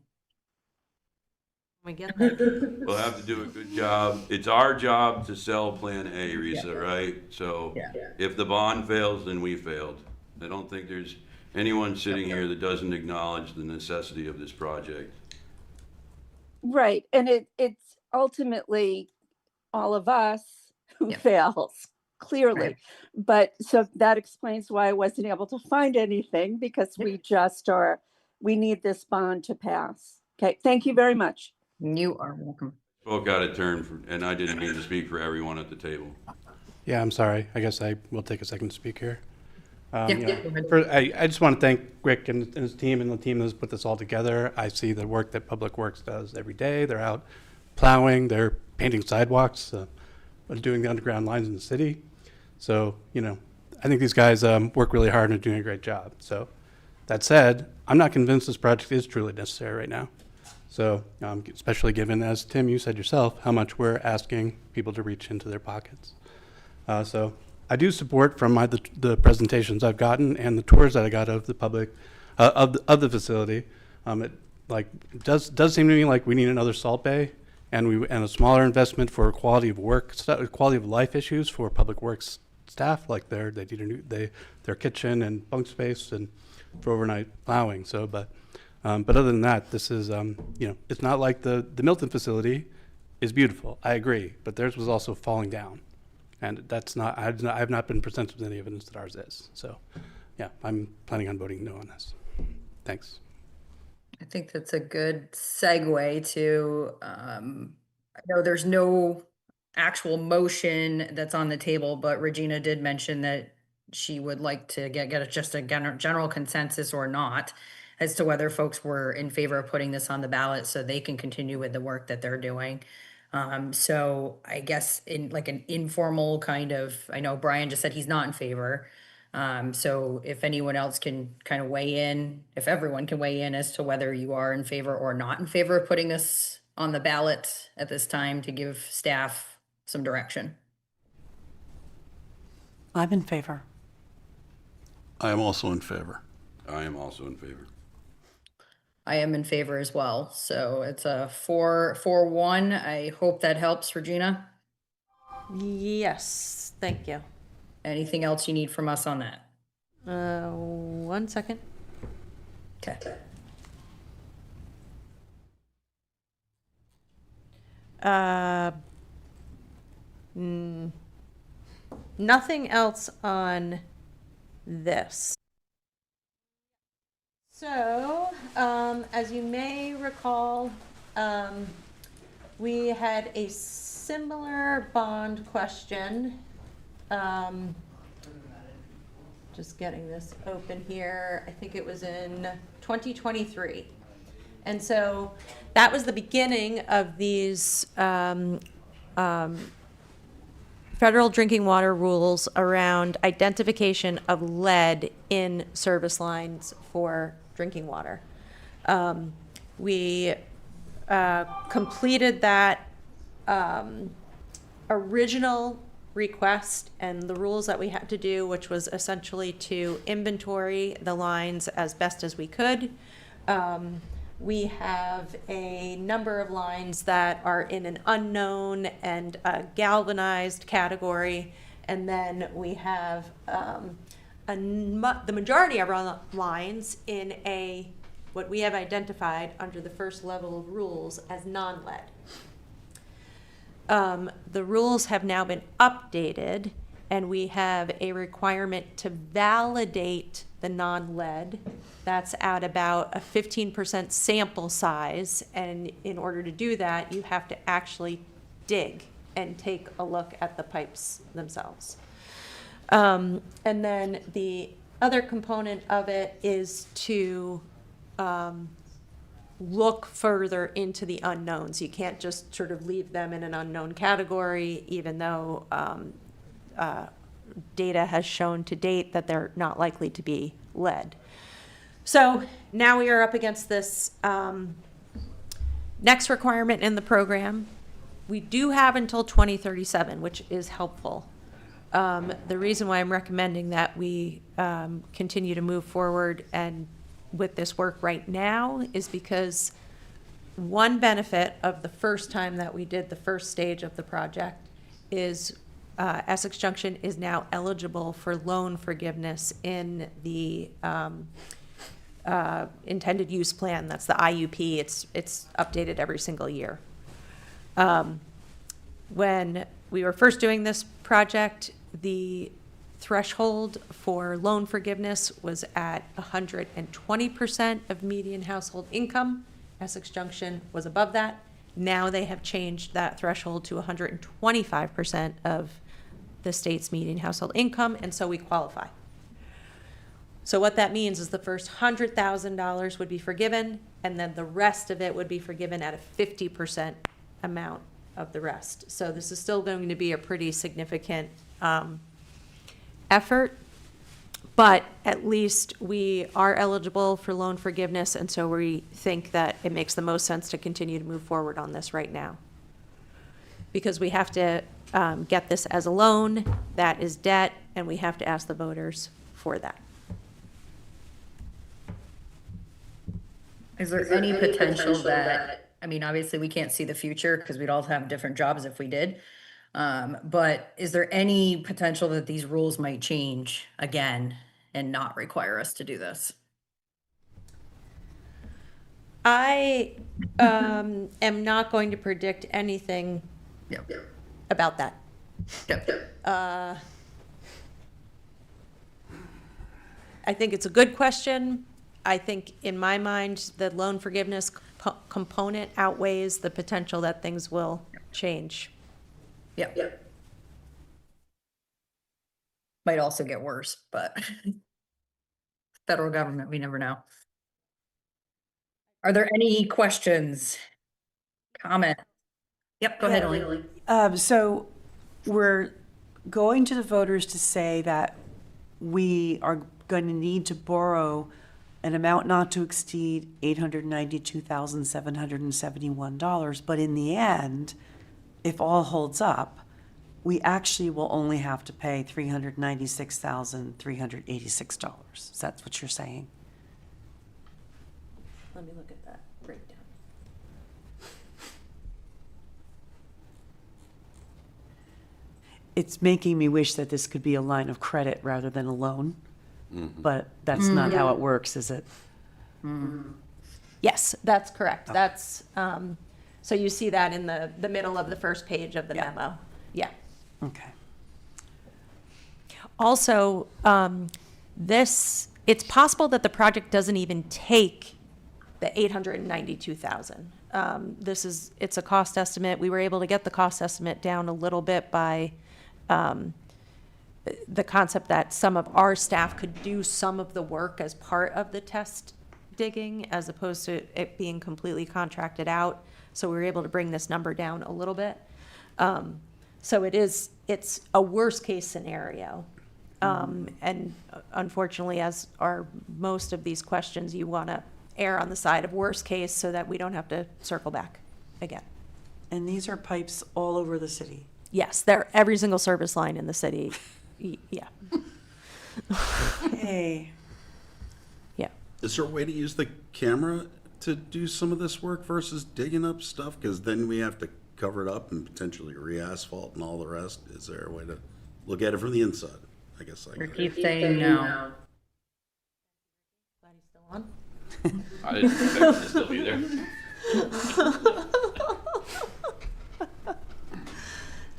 We get that. We'll have to do a good job. It's our job to sell Plan A, Risa, right? So Yeah. if the bond fails, then we failed. I don't think there's anyone sitting here that doesn't acknowledge the necessity of this project. Right, and it's ultimately all of us who Yeah. fails, clearly. Right. But so that explains why I wasn't able to find anything, because we need this bond to pass. Okay, thank you very much. You are welcome. Spoke out of turn, and I didn't mean to speak for everyone at the table. Yeah, I'm sorry. I guess I will take a second to speak here. Yeah, You know, go ahead. I just want to thank Rick and his team and the team that's put this all together. I see the work that Public Works does every day. They're out plowing, they're painting sidewalks, doing the underground lines in the city. So, you know, I think these guys work really hard and are doing a great job. So that said, I'm not convinced this project is truly necessary right now. So, especially given, as Tim, you said yourself, how much we're asking people to reach into their pockets. So I do support from the presentations I've gotten and the tours that I got of the public, of the facility. It does seem to me like we need another salt bay and a smaller investment for quality of work, quality of life issues for Public Works staff, like they need their kitchen and bunk space and for overnight plowing. So, but other than that, this is, you know, it's not like the Milton facility is beautiful. I agree, but theirs was also falling down. And that's not, I have not been presented with any evidence that ours is. So, yeah, I'm planning on voting no on this. Thanks. I think that's a good segue to, I know there's no actual motion that's on the table, but Regina did mention that she would like to get just a general consensus or not as to whether folks were in favor of putting this on the ballot so they can continue with the work that they're doing. So I guess in like an informal kind of, I know Brian just said he's not in favor. So if anyone else can kind of weigh in, if everyone can weigh in as to whether you are in favor or not in favor of putting this on the ballot at this time to give staff some direction. I'm in favor. I am also in favor. I am also in favor. I am in favor as well. So it's a 4-1. I hope that helps, Regina. Yes, thank you. Anything else you need from us on that? 1 second. Okay. Nothing else on this. So, as you may recall, we had a similar bond question. Just getting this open here. I think it was in 2023. And so that was the beginning of these federal drinking water rules around identification of lead in service lines for drinking water. We completed that original request and the rules that we had to do, which was essentially to inventory the lines as best as we could. We have a number of lines that are in an unknown and galvanized category, and then we have the majority of our lines in what we have identified under the first level of rules as non-lead. The rules have now been updated, and we have a requirement to validate the non-lead. That's at about a 15% sample size, and in order to do that, you have to actually dig and take a look at the pipes themselves. And then the other component of it is to look further into the unknowns. You can't just sort of leave them in an unknown category, even though data has shown to date that they're not likely to be lead. So now we are up against this next requirement in the program. We do have until 2037, which is helpful. The reason why I'm recommending that we continue to move forward and with this work right now is because one benefit of the first time that we did the first stage of the project is Essex Junction is now eligible for loan forgiveness in the intended use plan. That's the IUP. It's updated every single year. When we were first doing this project, the threshold for loan forgiveness was at 120% of median household income. Essex Junction was above that. Now they have changed that threshold to 125% of the state's median household income, and so we qualify. So what that means is the first $100,000 would be forgiven, and then the rest of it would be forgiven at a 50% amount of the rest. So this is still going to be a pretty significant effort, but at least we are eligible for loan forgiveness, and so we think that it makes the most sense to continue to move forward on this right now. Because we have to get this as a loan, that is debt, and we have to ask the voters for that. Is there any potential that, I mean, obviously we can't see the future because we'd all have different jobs if we did. But is there any potential that these rules might change again and not require us to do this? I am not going to predict anything Yep. about that. Yep. I think it's a good question. I think in my mind, the loan forgiveness component outweighs the potential that things will change. Yep. Might also get worse, but federal government, we never know. Are there any questions? Comment? Yep, go ahead, Elaine. So we're going to the voters to say that we are going to need to borrow an amount not to exceed $892,771. But in the end, if all holds up, we actually will only have to pay $396,386. Is that what you're saying? Let me look at that breakdown. It's making me wish that this could be a line of credit rather than a loan. But that's not how it works, is it? Yes, that's correct. That's, so you see that in the middle of the first page of the memo. Yeah. Okay. Also, it's possible that the project doesn't even take the 892,000. It's a cost estimate. We were able to get the cost estimate down a little bit by the concept that some of our staff could do some of the work as part of the test digging, as opposed to it being completely contracted out. So we were able to bring this number down a little bit. So it's a worst case scenario. And unfortunately, as are most of these questions, you want to err on the side of worst case so that we don't have to circle back again. And these are pipes all over the city? Yes, they're every single service line in the city. Yeah. Hey. Yeah. Is there a way to use the camera to do some of this work versus digging up stuff? Because then we have to cover it up and potentially re-asphalt and all the rest. Is there a way to look at it from the inside? I guess I Or keep saying no. Glad he's still on. I didn't expect it to still be there.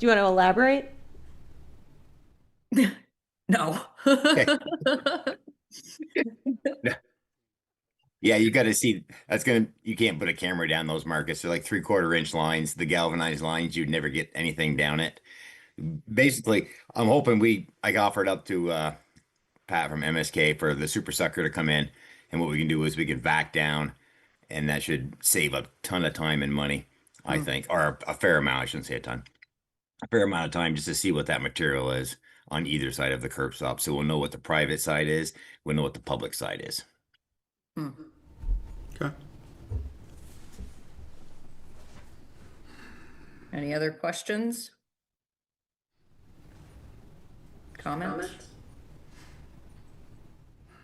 Do you want to elaborate? No. Yeah, you got to see. You can't put a camera down those markets. They're like 3/4 inch lines, the galvanized lines. You'd never get anything down it. Basically, I'm hoping I offered up to Pat from MSK for the super sucker to come in, and what we can do is we can vac down and that should save a ton of time and money, I think, or a fair amount. I shouldn't say a ton, a fair amount of time just to see what that material is on either side of the curb stop. So we'll know what the private side is. We'll know what the public side is. Okay. Any other questions? Comments?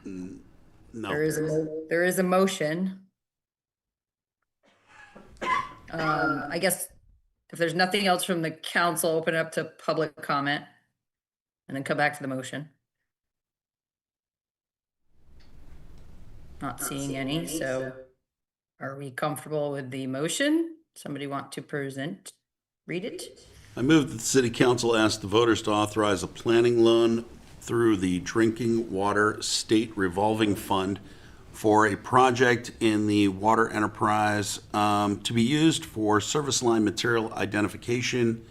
No. There is a motion. I guess if there's nothing else from the council, open it up to public comment and then come back to the motion. Not seeing any, so are we comfortable with the motion? Somebody want to read it? I move that the city council ask the voters to authorize a planning loan through the Drinking Water State Revolving Fund for a project in the water enterprise to be used for service line material identification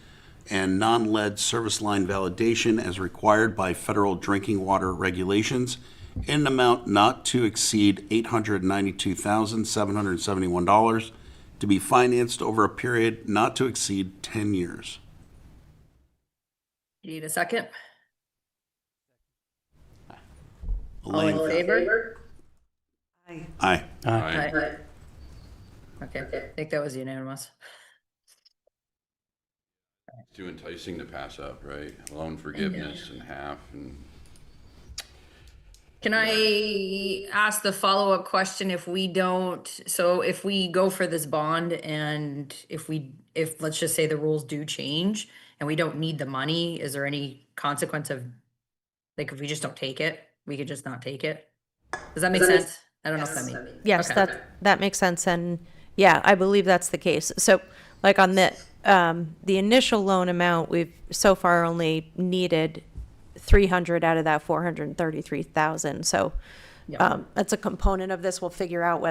and non-lead service line validation as required by federal drinking water regulations in an amount not to exceed $892,771 to be financed over a period not to exceed 10 years. You need a second? All Elaine. in favor? Aye. Aye. Aye. Okay, I think that was unanimous. Too enticing to pass up, right? Loan forgiveness and half and. Can I ask the follow-up question if we don't, so if we go for this bond and if let's just say the rules do change and we don't need the money, is there any consequence of, like, if we just don't take it, we could just not take it? Does that make sense? I don't know if that means. Yes, Okay. that makes sense, and yeah, I believe that's the case. So, like on the initial loan amount, we've so far only needed 300 out of that 433,000. So, that's a component of this. We'll figure out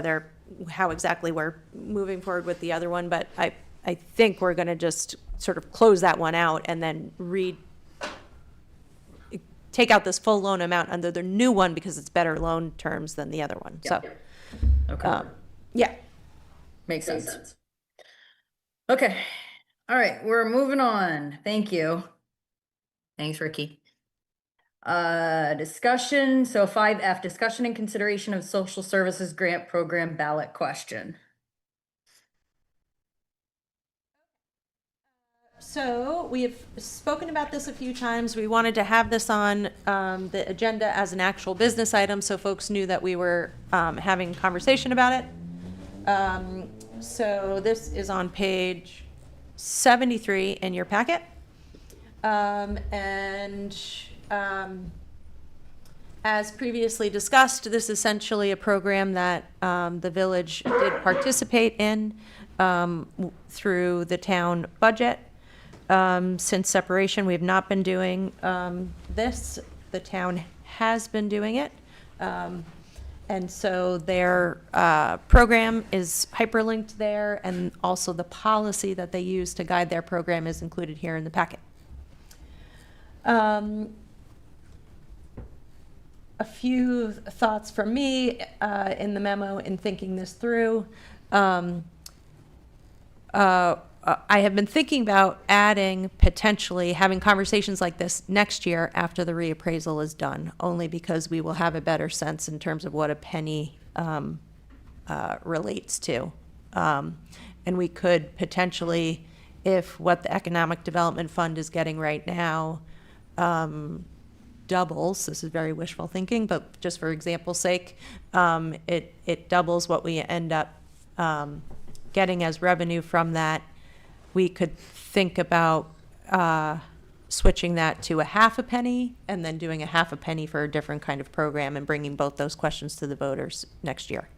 how exactly we're moving forward with the other one, but I think we're going to just sort of close that one out and then take out this full loan amount under the new one because it's better loan terms than the other one. So, Okay, yeah. makes sense. Okay, all right, we're moving on. Thank you. Thanks, Ricky. Discussion, so 5F, discussion and consideration of social services grant program ballot question. So we have spoken about this a few times. We wanted to have this on the agenda as an actual business item so folks knew that we were having conversation about it. So this is on page 73 in your packet. As previously discussed, this is essentially a program that the village did participate in through the town budget. Since separation, we have not been doing this. The town has been doing it. And so their program is hyperlinked there, and also the policy that they use to guide their program is included here in the packet. A few thoughts from me in the memo in thinking this through. I have been thinking about potentially having conversations like this next year after the reappraisal is done, only because we will have a better sense in terms of what a penny relates to. And we could potentially, if what the Economic Development Fund is getting right now doubles, this is very wishful thinking, but just for example's sake, it doubles what we end up getting as revenue from that. We could think about switching that to a half a penny and then doing a half a penny for a different kind of program and bringing both those questions to the voters next year.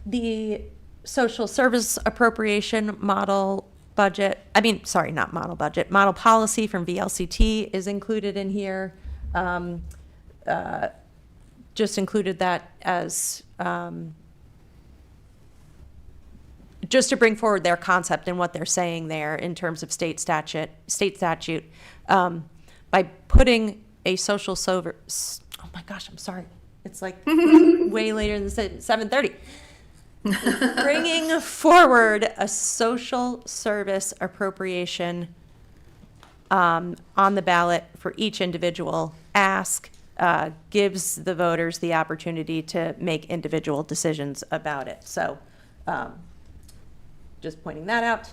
The social service appropriation model budget, model policy from VLCT is included in here. Just included that as just to bring forward their concept and what they're saying there in terms of state statute, by putting a social service, It's like way later than 7:30. Bringing forward a social service appropriation on the ballot for each individual ask gives the voters the opportunity to make individual decisions about it. So just pointing that out.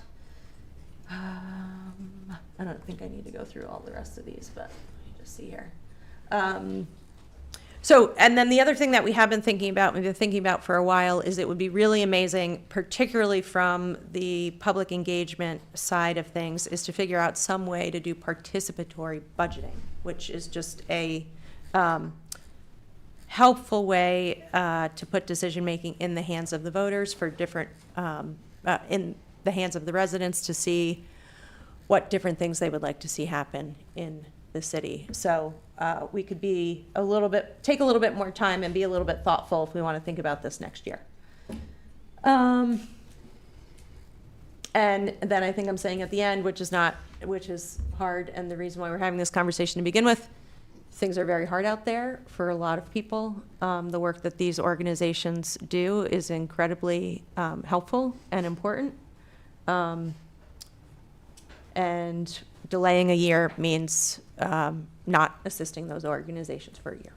I don't think I need to go through all the rest of these, but let me just see here. So, and then the other thing that we've been thinking about for a while is it would be really amazing, particularly from the public engagement side of things, is to figure out some way to do participatory budgeting, which is just a helpful way to put decision-making in the hands of the voters for different, in the hands of the residents to see what different things they would like to see happen in the city. So we could be take a little bit more time and be a little bit thoughtful if we want to think about this next year. And then I think I'm saying at the end, which is hard, and the reason why we're having this conversation to begin with, things are very hard out there for a lot of people. The work that these organizations do is incredibly helpful and important. And delaying a year means not assisting those organizations for a year.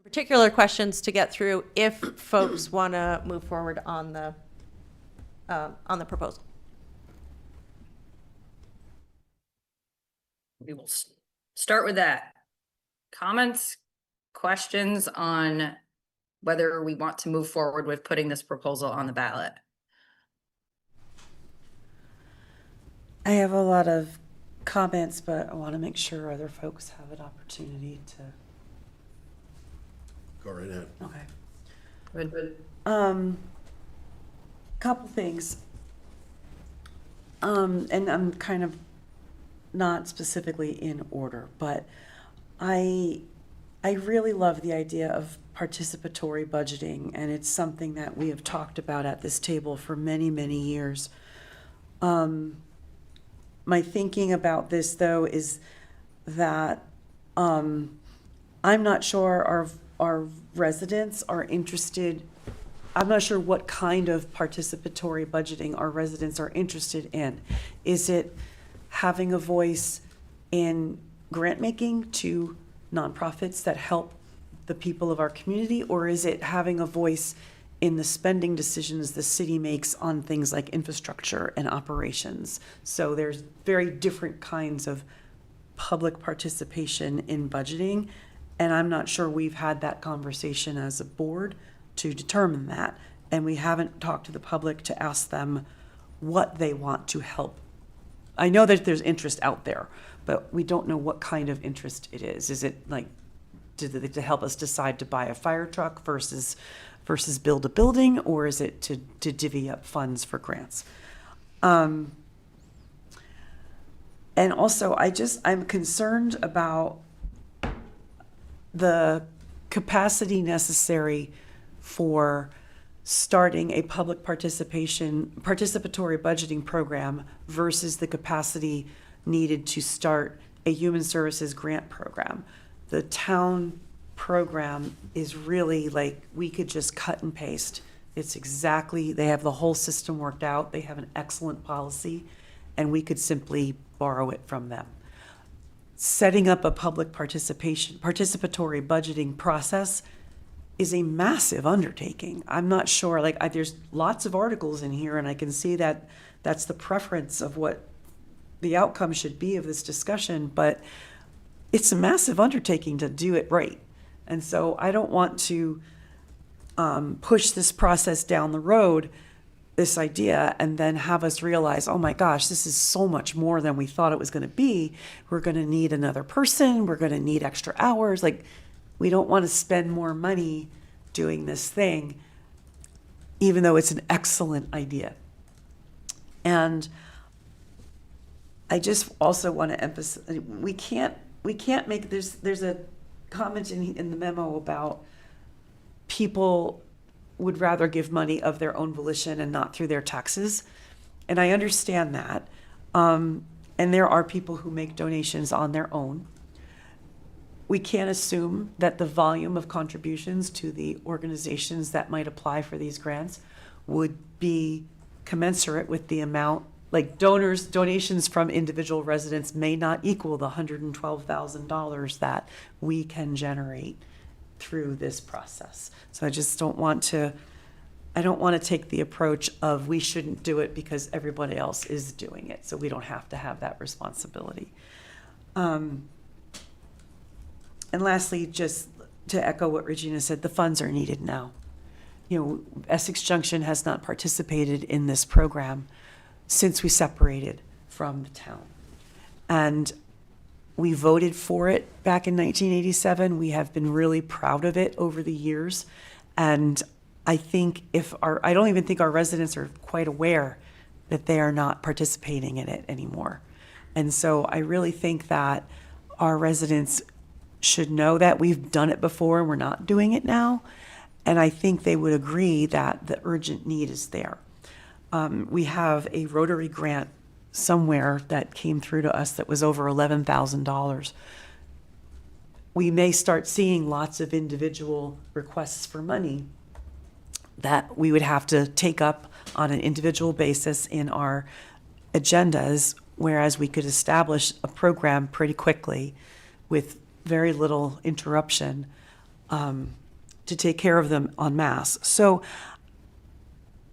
Particular questions to get through if folks want to move forward on the proposal. We will start with that. Comments, questions on whether we want to move forward with putting this proposal on the ballot? I have a lot of comments, but I want to make sure other folks have an opportunity to. Go right ahead. Okay. Good. Couple things. And I'm kind of not specifically in order, but I really love the idea of participatory budgeting, and it's something that we have talked about at this table for many, many years. My thinking about this, though, is that I'm not sure our residents are interested. I'm not sure what kind of participatory budgeting our residents are interested in. Is it having a voice in grant making to nonprofits that help the people of our community, or is it having a voice in the spending decisions the city makes on things like infrastructure and operations? So there's very different kinds of public participation in budgeting, and I'm not sure we've had that conversation as a board to determine that, and we haven't talked to the public to ask them what they want to help. I know that there's interest out there, but we don't know what kind of interest it is. Is it like to help us decide to buy a fire truck versus build a building, or is it to divvy up funds for grants? And also, I'm concerned about the capacity necessary for starting a public participatory budgeting program versus the capacity needed to start a human services grant program. The town program is really like, we could just cut and paste. It's exactly, they have the whole system worked out. They have an excellent policy, and we could simply borrow it from them. Setting up a public participatory budgeting process is a massive undertaking. I'm not sure, there's lots of articles in here, and I can see that that's the preference of what the outcome should be of this discussion, but it's a massive undertaking to do it right. And so I don't want to push this process down the road, this idea, and then have us realize, oh my gosh, this is so much more than we thought it was going to be. We're going to need another person. We're going to need extra hours. We don't want to spend more money doing this thing, even though it's an excellent idea. And I just also want to emphasize, we can't make, there's a comment in the memo about people would rather give money of their own volition and not through their taxes. And I understand that. And there are people who make donations on their own. we can't assume that the volume of contributions to the organizations that might apply for these grants would be commensurate with the amount, like donations from individual residents may not equal the $112,000 that we can generate through this process. So I just don't want to take the approach of we shouldn't do it because everybody else is doing it, so we don't have to have that responsibility. And lastly, just to echo what Regina said, the funds are needed now. You know, Essex Junction has not participated in this program since we separated from the town. And we voted for it back in 1987. We have been really proud of it over the years. And I think I don't even think our residents are quite aware that they are not participating in it anymore. And so I really think that our residents should know that we've done it before and we're not doing it now. And I think they would agree that the urgent need is there. We have a Rotary grant somewhere that came through to us that was over $11,000. We may start seeing lots of individual requests for money that we would have to take up on an individual basis in our agendas, whereas we could establish a program pretty quickly with very little interruption to take care of them en masse. So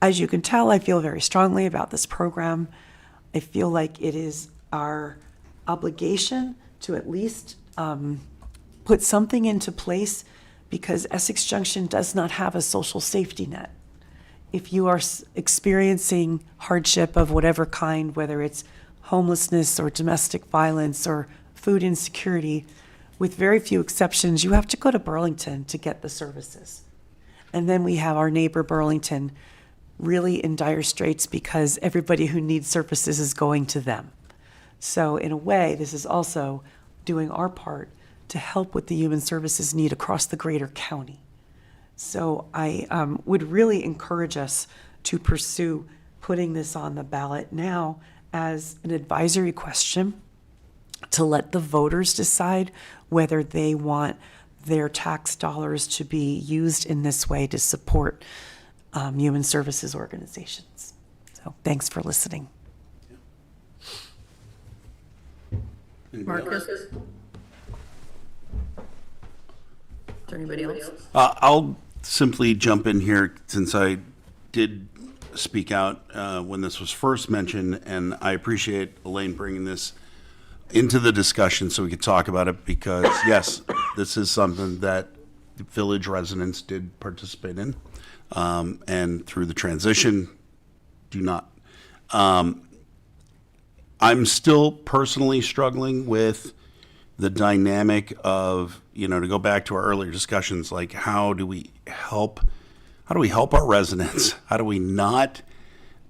as you can tell, I feel very strongly about this program. I feel like it is our obligation to at least put something into place because Essex Junction does not have a social safety net. If you are experiencing hardship of whatever kind, whether it's homelessness or domestic violence or food insecurity, with very few exceptions, you have to go to Burlington to get the services. And then we have our neighbor Burlington really in dire straits because everybody who needs services is going to them. So in a way, this is also doing our part to help with the human services need across the greater county. So I would really encourage us to pursue putting this on the ballot now as an advisory question to let the voters decide whether they want their tax dollars to be used in this way to support human services organizations. So thanks for listening. Marcus? Is there anybody else? I'll simply jump in here since I did speak out when this was first mentioned, and I appreciate Elaine bringing this into the discussion so we could talk about it because, yes, this is something that the village residents did participate in, and through the transition, do not. I'm still personally struggling with the dynamic of, to go back to our earlier discussions, like how do we help our residents? How do we not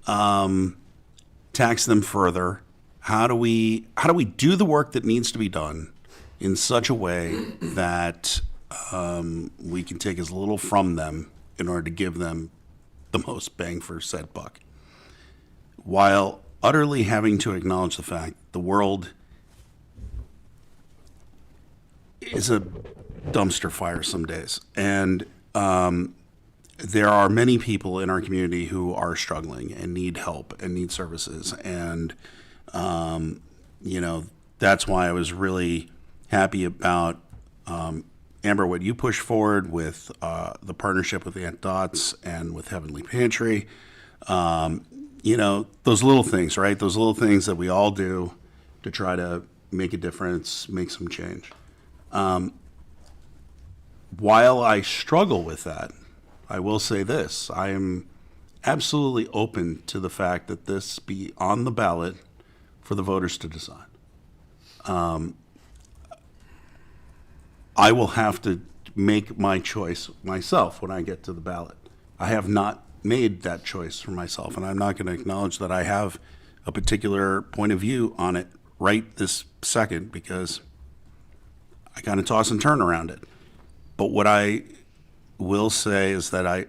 tax them further? How do we do the work that needs to be done in such a way that we can take as little from them in order to give them the most bang for said buck, while utterly having to acknowledge the fact the world is a dumpster fire some days, and there are many people in our community who are struggling and need help and need services, and that's why I was really happy about Amber, what you pushed forward with the partnership with Aunt Dot's and with Heavenly Pantry. Those little things, right? Those little things that we all do to try to make a difference, make some change. While I struggle with that, I will say this. I am absolutely open to the fact that this be on the ballot for the voters to decide. I will have to make my choice myself when I get to the ballot. I have not made that choice for myself, and I'm not going to acknowledge that I have a particular point of view on it right this second because I kind of toss and turn around it. But what I will say is that I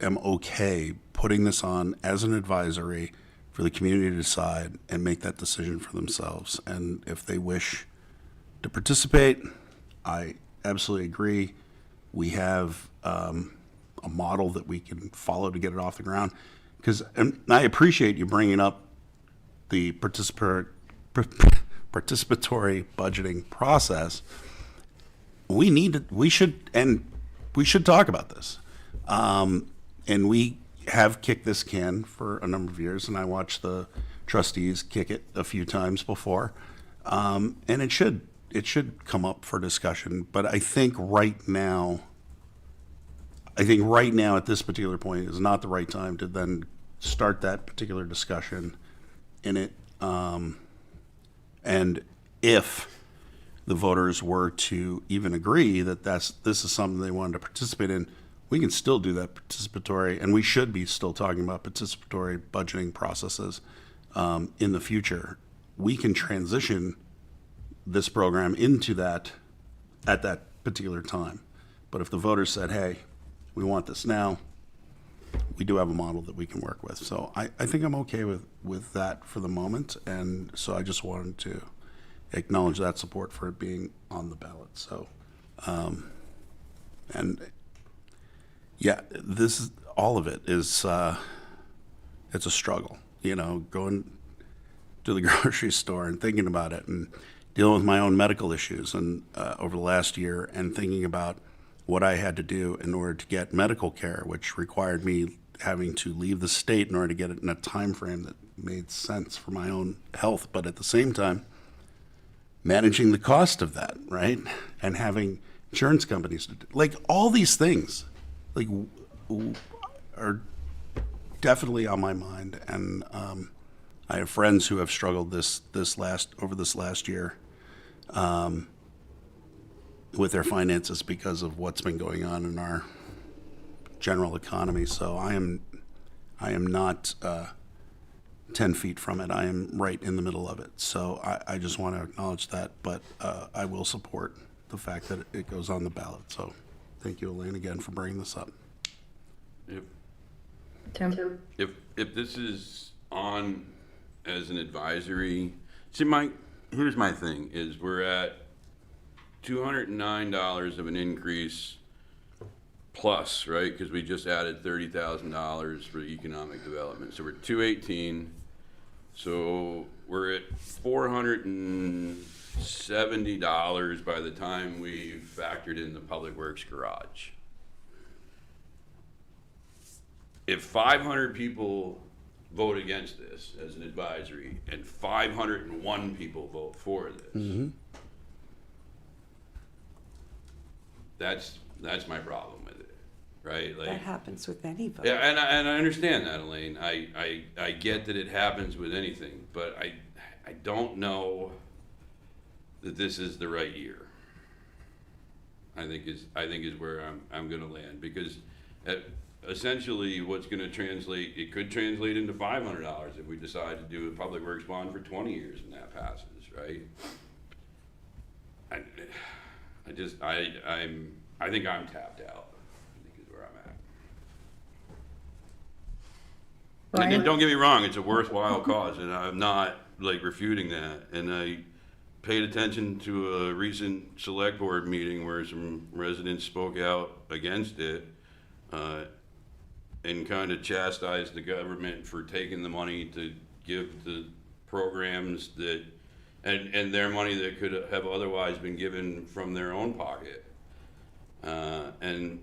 am okay putting this on as an advisory for the community to decide and make that decision for themselves. And if they wish to participate, I absolutely agree. We have a model that we can follow to get it off the ground. Because I appreciate you bringing up the participatory budgeting process. We should talk about this. And we have kicked this can for a number of years, and I watched the trustees kick it a few times before. And it should come up for discussion. But I think right now at this particular point is not the right time to then start that particular discussion in it. And if the voters were to even agree that this is something they wanted to participate in, we can still do that participatory, and we should be still talking about participatory budgeting processes in the future. We can transition this program into that at that particular time. But if the voters said, hey, we want this now, we do have a model that we can work with. So I think I'm okay with that for the moment. And so I just wanted to acknowledge that support for it being on the ballot. So, and yeah, all of it is, it's a struggle, going to the grocery store and thinking about it and dealing with my own medical issues and over the last year, and thinking about what I had to do in order to get medical care, which required me having to leave the state in order to get it in a time frame that made sense for my own health, but at the same time managing the cost of that, right? And having insurance companies to do, like, all these things like are definitely on my mind. And I have friends who have struggled over this last year with their finances because of what's been going on in our general economy. So I am not 10 feet from it. I am right in the middle of it. So I just want to acknowledge that, but I will support the fact that it goes on the ballot. So thank you, Elaine, again for bringing this up. If this is on as an advisory, see, here's my thing is we're at $209 of an increase plus, right? Because we just added $30,000 for economic development. So we're $218. So we're at $470 by the time we factored in the Public Works garage. If 500 people vote against this as an advisory and 501 people vote for this, that's my problem with it, right? Like, That happens with any vote. yeah, and I understand that, Elaine. I get that it happens with anything, but I don't know that this is the right year. I think is where I'm going to land, because essentially what's going to translate, it could translate into $500 if we decide to do a public works bond for 20 years and that passes, right? I think I'm tapped out, I think is where I'm at. And don't get me wrong, it's a worthwhile cause, and I'm not like refuting that. And I paid attention to a recent select board meeting where some residents spoke out against it, and kind of chastised the government for taking the money to give the programs that, and their money that could have otherwise been given from their own pocket. And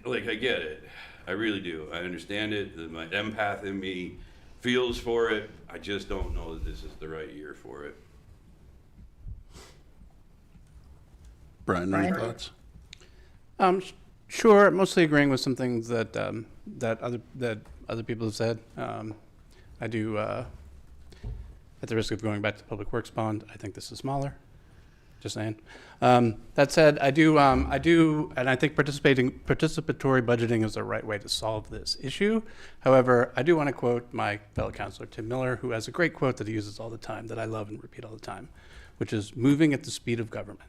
I get it. I really do. I understand it. My empath in me feels for it. I just don't know that this is the right year for it. Brian, any thoughts? Sure. Mostly agreeing with some things that other people have said. I do, at the risk of going back to the Public Works bond, I think this is smaller. Just saying. That said, I do, and I think participatory budgeting is the right way to solve this issue. However, I do want to quote my fellow councilor, Tim Miller, who has a great quote that he uses all the time that I love and repeat all the time, which is moving at the speed of government.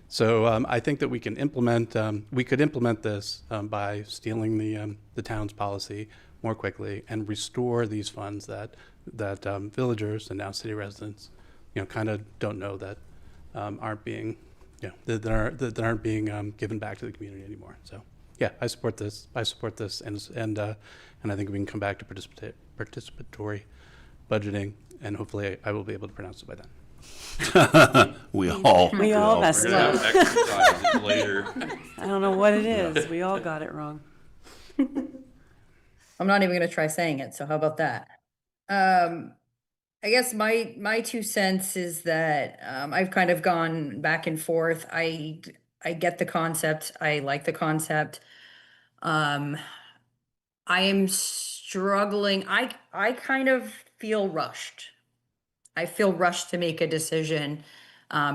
So I think that we can implement, we could implement this by stealing the town's policy more quickly and restore these funds that villagers and now city residents, kind of don't know that aren't being Yeah, that aren't being given back to the community anymore. So, yeah, I support this. I support this, and I think we can come back to participatory budgeting, and hopefully I will be able to pronounce it by then. We all messed We're gonna up. have exercises later. I don't know what it is. We all got it wrong. I'm not even gonna try saying it, so how about that? I guess my 2 cents is that I've kind of gone back and forth. I get the concept. I like the concept. I am struggling. I kind of feel rushed. I feel rushed to make a decision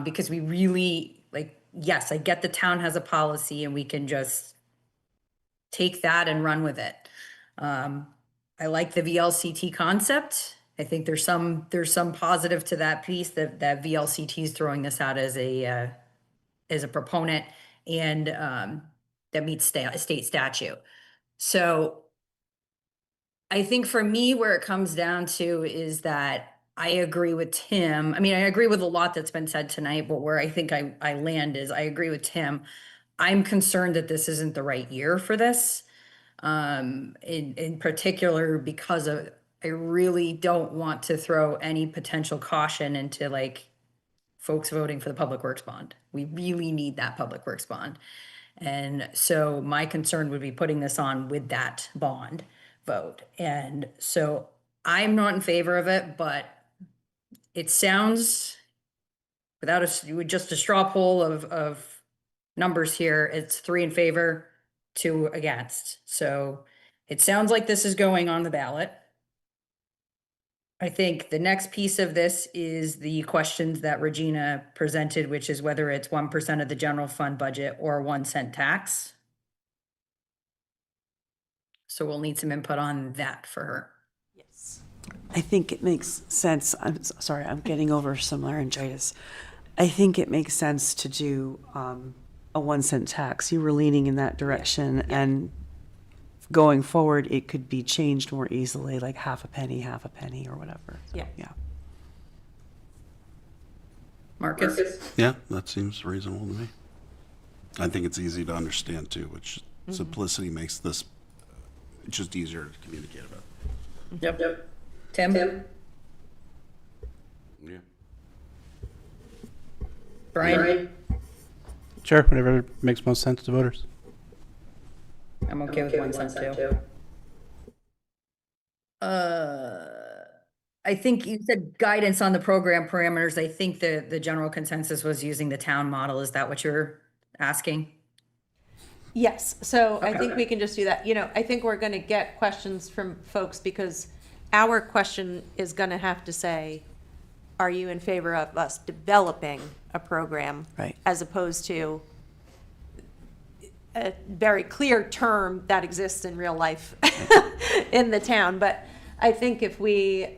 because we really like. Yes, I get the town has a policy, and we can just take that and run with it. I like the VLCT concept. I think there's some positive to that piece that VLCT is throwing this out as a proponent, and that meets state statute. So I think for me, where it comes down to is that I agree with Tim. I mean, I agree with a lot that's been said tonight, but where I think I land is I agree with Tim. I'm concerned that this isn't the right year for this. In particular because of I really don't want to throw any potential caution into like folks voting for the public works bond. We really need that public works bond. And so my concern would be putting this on with that bond vote. And so I'm not in favor of it, but it sounds with just a straw poll of numbers here, it's 3 in favor, 2 against. So it sounds like this is going on the ballot. I think the next piece of this is the questions that Regina presented, which is whether it's 1% of the general fund budget or 1 cent tax. So we'll need some input on that for her. Yes. I think it makes sense. I'm sorry, I'm getting over some laryngitis. I think it makes sense to do a 1 cent tax. You were leaning in that direction, and going forward, it could be changed more easily, like half a penny, or whatever. So, yeah. Marcus? Yeah, that seems reasonable to me. I think it's easy to understand too, which simplicity makes this just easier to communicate about. Yep. Tim? Yeah. Brian? Sure, whatever makes most sense to voters. I'm okay with 1 cent too. I think you said guidance on the program parameters. I think the general consensus was using the town model. Is that what you're asking? Yes, so I think we can just do that. I think we're gonna get questions from folks because our question is gonna have to say, are you in favor of us developing a program? Right. As opposed to a very clear term that exists in real life in the town. But I think if we,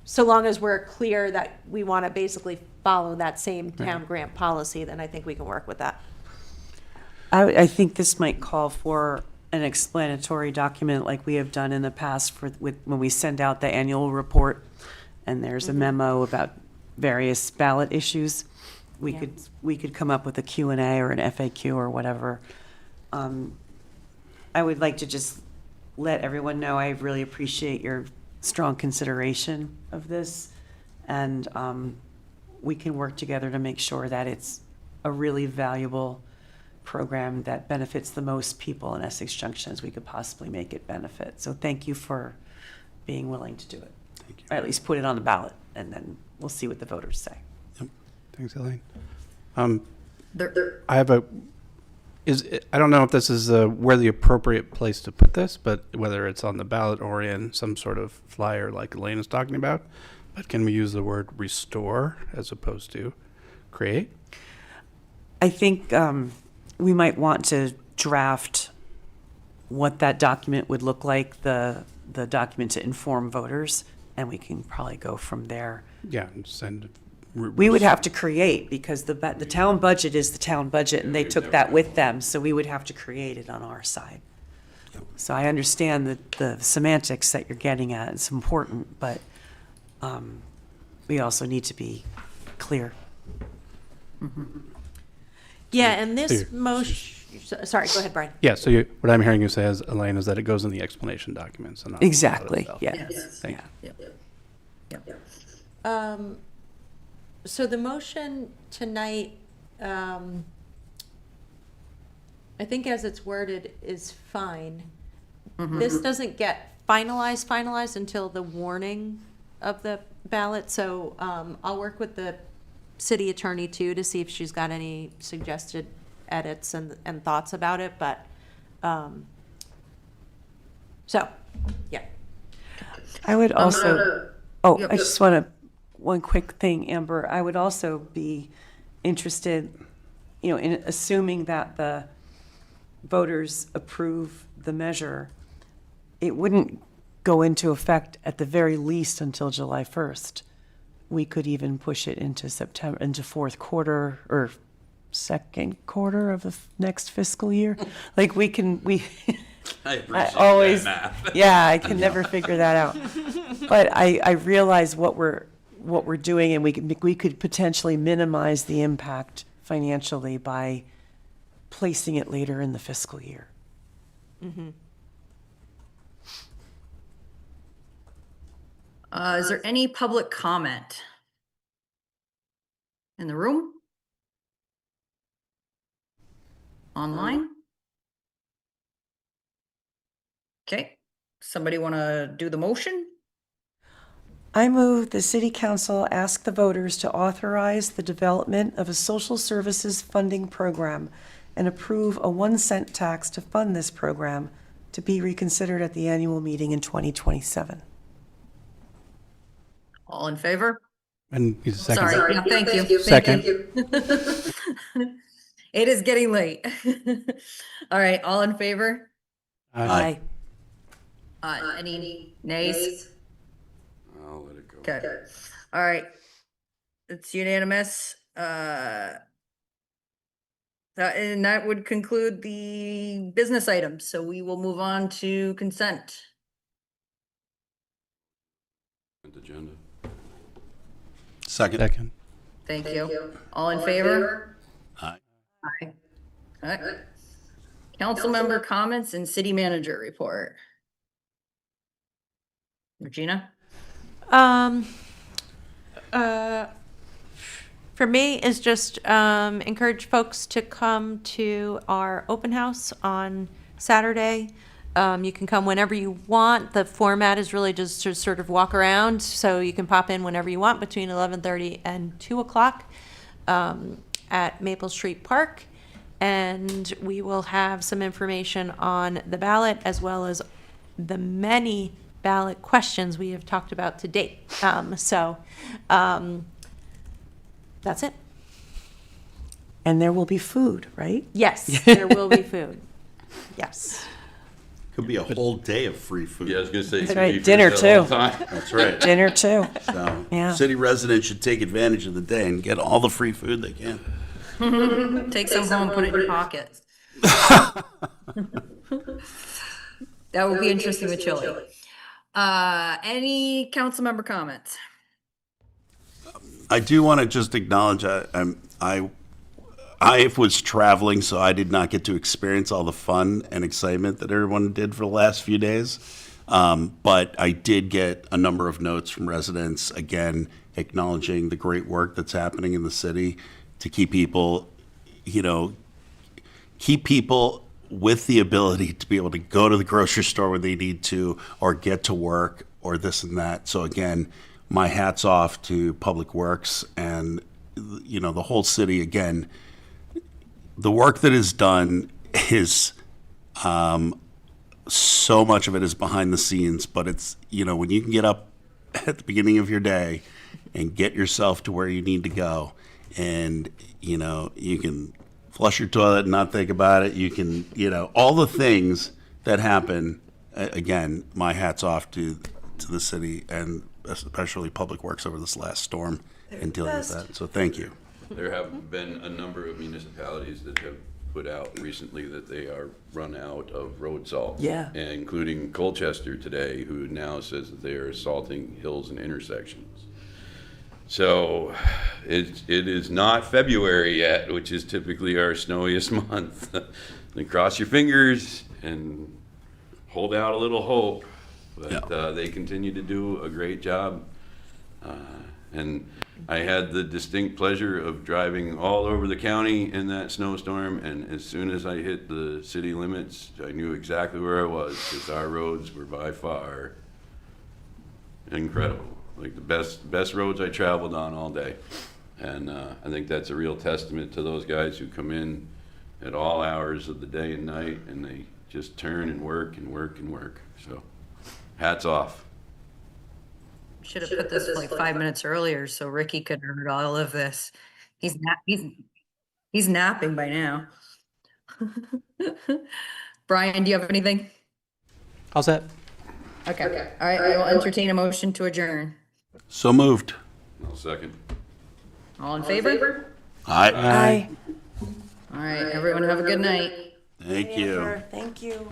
so long as we're clear that we want to basically follow that same town grant policy, then I think we can work with that. I think this might call for an explanatory document like we have done in the past when we send out the annual report and there's a memo about various ballot issues. We could come up with a Q&A or an FAQ or whatever. I would like to just let everyone know I really appreciate your strong consideration of this, and we can work together to make sure that it's a really valuable program that benefits the most people in Essex Junction as we could possibly make it benefit. So thank you for being willing to do it. Thank you. Or at least put it on the ballot, and then we'll see what the voters say. Thanks, Elaine. There- I have I don't know if this is where the appropriate place to put this, but whether it's on the ballot or in some sort of flyer like Elaine is talking about, but can we use the word restore as opposed to create? I think we might want to draft what that document would look like, the document to inform voters, and we can probably go from there. Yeah, and send. We would have to create, because the town budget is the town budget, and they took that with them, so we would have to create it on our side. So I understand the semantics that you're getting at, it's important, but we also need to be clear. Yeah, and this Here. motion, sorry, go ahead, Brian. Yeah, so what I'm hearing you say, is, Elaine, is that it goes in the explanation documents and not. in the ballot Exactly, itself. yeah. Thank you. So the motion tonight, I think as it's worded is fine. This doesn't get finalized until the warning of the ballot, so I'll work with the city attorney too to see if she's got any suggested edits and thoughts about it, but, so, yeah. I would also, Yep. I just want to, one quick thing, Amber, I would also be interested, in assuming that the voters approve the measure, it wouldn't go into effect at the very least until July 1st. We could even push it into September, into fourth quarter or second quarter of the next fiscal year. Like we I always, yeah, I can never figure that out. But I realize what we're doing, and we could potentially minimize the impact financially by placing it later in the fiscal year. Is there any public comment in the room? Online? Okay, somebody want to do the motion? I move the city council ask the voters to authorize the development of a social services funding program and approve a 1-cent tax to fund this program to be reconsidered at the annual meeting in 2027. All in favor? And he's a second. Sorry, yeah, thank you. Second. It is getting late. All right, all in favor? Aye. Any nays? I'll let it go. Okay, all right. It's unanimous. And that would conclude the business items, so we will move on to consent. Agenda. Second. Second. Thank you. All in favor? Aye. Aye. All right. Council member comments and city manager report. Regina? For me is just encourage folks to come to our open house on Saturday. You can come whenever you want. The format is really just to sort of walk around, so you can pop in whenever you want between 11:30 and 2 o'clock at Maple Street Park. And we will have some information on the ballot as well as the many ballot questions we have talked about to date. That's it. And there will be food, right? Yes, there will be food. Yes. Could be a whole day of free food. Yeah, I was gonna say. That's you right, can eat dinner yourself all too. the time. That's right. Dinner too. So, Yeah. city residents should take advantage of the day and get all the free food they can. Take some home, put it in your pocket. That would be interesting with chili. Any council member comments? I do want to just acknowledge I was traveling, so I did not get to experience all the fun and excitement that everyone did for the last few days. But I did get a number of notes from residents, again, acknowledging the great work that's happening in the city to keep people, with the ability to be able to go to the grocery store when they need to, or get to work, or this and that. So again, my hat's off to Public Works and, the whole city. Again, the work that is done is, so much of it is behind the scenes, but it's, when you can get up at the beginning of your day and get yourself to where you need to go, and, you can flush your toilet and not think about it. You can, all the things that happen. Again, my hat's off to the city and especially Public Works over this last storm and dealing with that. So thank you. There have been a number of municipalities that have put out recently that they are run out of road salt. Yeah. So it is not February yet, which is typically our snowiest month. Then cross your fingers and hold out a little hope. But they continue to do a great job. And I had the distinct pleasure of driving all over the county in that snowstorm, and as soon as I hit the city limits, I knew exactly where I was, because our roads were by far incredible. Like the best roads I traveled on all day. And I think that's a real testament to those guys who come in at all hours of the day and night, and they just turn and work and work and work. So hats off. Should have put this like 5 minutes earlier so Ricky could have heard all of this. He's napping by now. Brian, do you have anything? All set. Okay. All right, I will entertain a motion to adjourn. So moved. I'll second. All in favor? Aye. Aye. All right, everyone have a good night. Thank you. Thank you.